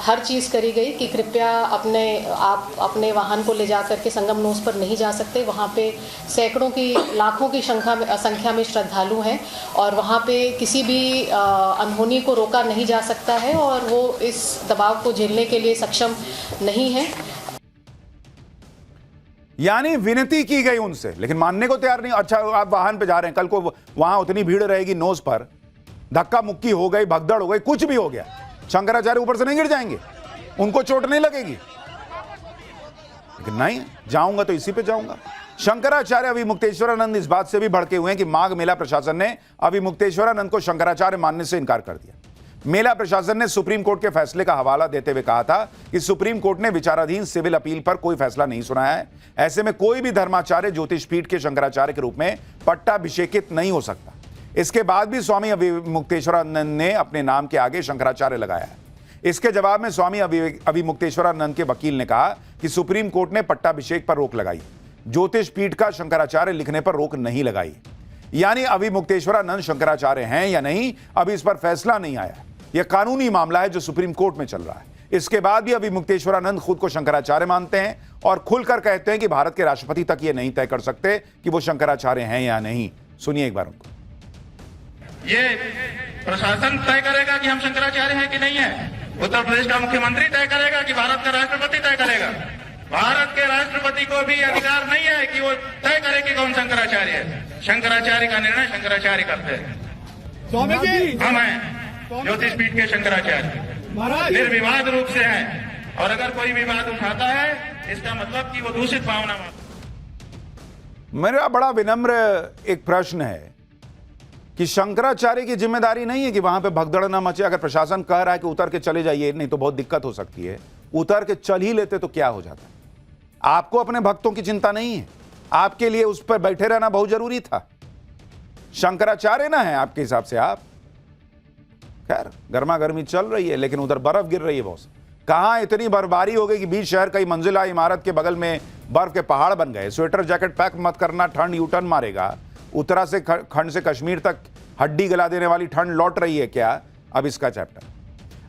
हर चीज़ करी गई कि कृपया आप अपने वाहन को ले जा करके संगम नोस पर नहीं जा सकते। वहाँ पे सैकड़ों की लाखों की संख्या में श्रद्धालु हैं और वहाँ पे किसी भी अनहोनी को रोका नहीं जा सकता है और वो इस दबाव को झेलने के लिए सक्षम नहीं है। यानी विनती की गई उनसे, लेकिन मानने को तैयार नहीं। अच्छा, आप वाहन पे जा रहे हैं, कल को वहां उतनी भीड़ रहेगी, नोस पर धक्का मुक्की हो गई, भगदड़ हो गई, कुछ भी हो गया, शंकराचार्य ऊपर से नहीं गिर जाएंगे? उनको चोट नहीं लगेगी? लेकिन नहीं, जाऊंगा तो इसी पे जाऊंगा। शंकराचार्य अभिमुक्तेश्वरानंद इस बात से भी भड़के हुए हैं कि माघ मेला प्रशासन ने अभिमुक्तेश्वरानंद को शंकराचार्य मानने से इनकार कर दिया। मेला प्रशासन ने सुप्रीम कोर्ट के फैसले का हवाला देते हुए कहा था कि सुप्रीम कोर्ट ने विचाराधीन सिविल अपील पर कोई फैसला नहीं सुनाया है। ऐसे में कोई भी धर्माचार्य ज्योतिष पीठ के शंकराचार्य के रूप में पट्टाभिषेकित नहीं हो सकता। इसके बाद भी स्वामी अभिमुक्तेश्वरानंद ने अपने नाम के आगे शंकराचार्य लगाया है। इसके जवाब में स्वामी अभिमुक्तेश्वरानंद के वकील ने कहा कि सुप्रीम कोर्ट ने पट्टाभिषेक पर रोक लगाई, ज्योतिष पीठ का शंकराचार्य लिखने पर रोक नहीं लगाई। यानी अभिमुक्तेश्वरानंद शंकराचार्य हैं या नहीं, अभी इस पर फैसला नहीं आया। यह कानूनी मामला है जो सुप्रीम कोर्ट में चल रहा है। इसके बाद भी अभिमुक्तेश्वरानंद खुद को शंकराचार्य मानते हैं और खुलकर कहते हैं कि भारत के राष्ट्रपति तक यह नहीं तय कर सकते कि वो शंकराचार्य हैं या नहीं। सुनिए एक बार उनको। ये प्रशासन तय करेगा कि हम शंकराचार्य हैं कि नहीं है। उत्तर प्रदेश का मुख्यमंत्री तय करेगा कि भारत का राष्ट्रपति तय करेगा। भारत के राष्ट्रपति को भी अधिकार नहीं है कि वो तय करे कि कौन शंकराचार्य है। शंकराचार्य का निर्णय शंकराचार्य करते हैं। हम हैं ज्योतिष पीठ के शंकराचार्य, निर्विवाद रूप से हैं और अगर कोई विवाद उठाता है इसका मतलब कि वो दूषित भावना। मेरा बड़ा विनम्र एक प्रश्न है कि शंकराचार्य की जिम्मेदारी नहीं है कि वहां पे भगदड़ ना मचे। अगर प्रशासन कह रहा है कि उतर के चले जाइए, नहीं तो बहुत दिक्कत हो सकती है, उतर के चल ही लेते तो क्या हो जाता? आपको अपने भक्तों की चिंता नहीं है, आपके लिए उस पर बैठे रहना बहुत जरूरी था। शंकराचार्य ना है आपके हिसाब से आप। खैर, गर्मा गर्मी चल रही है, लेकिन उधर बर्फ गिर रही है बहुत। कहां इतनी बर्फबारी हो गई कि बीच शहर कई मंजिला इमारत के बगल में बर्फ के पहाड़ बन गए। स्वेटर जैकेट पैक मत करना, ठंड यूटर्न मारेगा। उत्तरा से खंड से कश्मीर तक हड्डी गला देने वाली ठंड लौट रही है क्या? अब इसका चैप्टर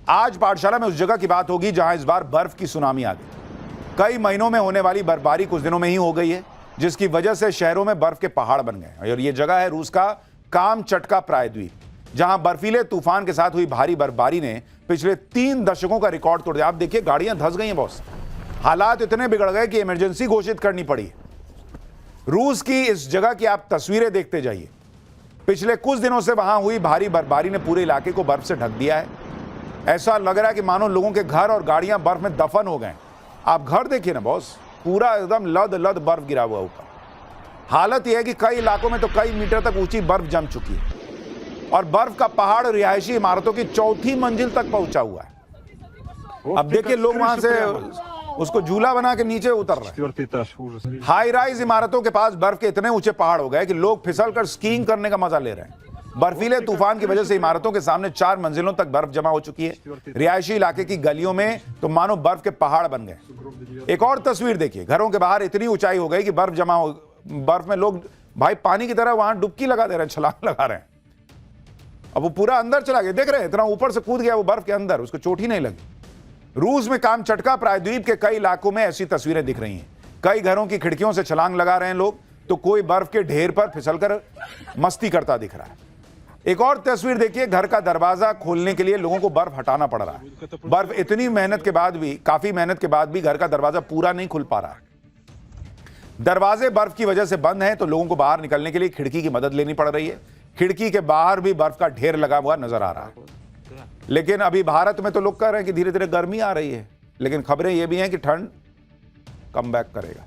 आज पाठशाला में उस जगह की बात होगी जहां इस बार बर्फ की सुनामी आ गई। कई महीनों में होने वाली बर्फबारी कुछ दिनों में ही हो गई है, जिसकी वजह से शहरों में बर्फ के पहाड़ बन गए। और यह जगह है रूस का कामचटका प्रायद्वीप, जहां बर्फीले तूफान के साथ हुई भारी बर्फबारी ने पिछले 3 दशकों का रिकॉर्ड तोड़ दिया। आप देखिए, गाड़ियां धंस गई हैं बॉस। हालात इतने बिगड़ गए कि इमरजेंसी घोषित करनी पड़ी। रूस की इस जगह की आप तस्वीरें देखते जाइए। पिछले कुछ दिनों से वहां हुई भारी बर्फबारी ने पूरे इलाके को बर्फ से ढक दिया है। ऐसा लग रहा है कि मानो लोगों के घर और गाड़ियां बर्फ में दफन हो गए। आप घर देखिए ना बॉस, पूरा एकदम लद लद बर्फ गिरा हुआ ऊपर। हालत यह है कि कई इलाकों में तो कई मीटर तक ऊंची बर्फ जम चुकी है और बर्फ का पहाड़ रिहायशी इमारतों की 4थी मंजिल तक पहुंचा हुआ है। अब देखिए, लोग वहां से उसको झूला बना के नीचे उतर रहे हैं। हाई राइज इमारतों के पास बर्फ के इतने ऊंचे पहाड़ हो गए कि लोग फिसलकर स्कीइंग करने का मजा ले रहे हैं। बर्फीले तूफान की वजह से इमारतों के सामने 4 मंजिलों तक बर्फ जमा हो चुकी है। रिहायशी इलाके की गलियों में तो मानो बर्फ के पहाड़ बन गए। एक और तस्वीर देखिए, घरों के बाहर इतनी ऊंचाई हो गई कि बर्फ में लोग भाई पानी की तरह वहां डुबकी लगा दे रहे हैं, छलांग लगा रहे हैं। अब वो पूरा अंदर चला गया, देख रहे हैं, इतना ऊपर से कूद गया वो बर्फ के अंदर, उसको चोट ही नहीं लगी। रूस में कामचटका प्रायद्वीप के कई इलाकों में ऐसी तस्वीरें दिख रही हैं। कई घरों की खिड़कियों से छलांग लगा रहे हैं लोग, तो कोई बर्फ के ढेर पर फिसलकर मस्ती करता दिख रहा है। एक और तस्वीर देखिए, घर का दरवाजा खोलने के लिए लोगों को बर्फ हटाना पड़ रहा है। बर्फ इतनी मेहनत के बाद भी, काफी मेहनत के बाद भी घर का दरवाजा पूरा नहीं खुल पा रहा है। दरवाजे बर्फ की वजह से बंद हैं, तो लोगों को बाहर निकलने के लिए खिड़की की मदद लेनी पड़ रही है। खिड़की के बाहर भी बर्फ का ढेर लगा हुआ नजर आ रहा है। लेकिन अभी भारत में तो लोग कह रहे हैं कि धीरे धीरे गर्मी आ रही है, लेकिन खबरें ये भी हैं कि ठंड कम बैक करेगा।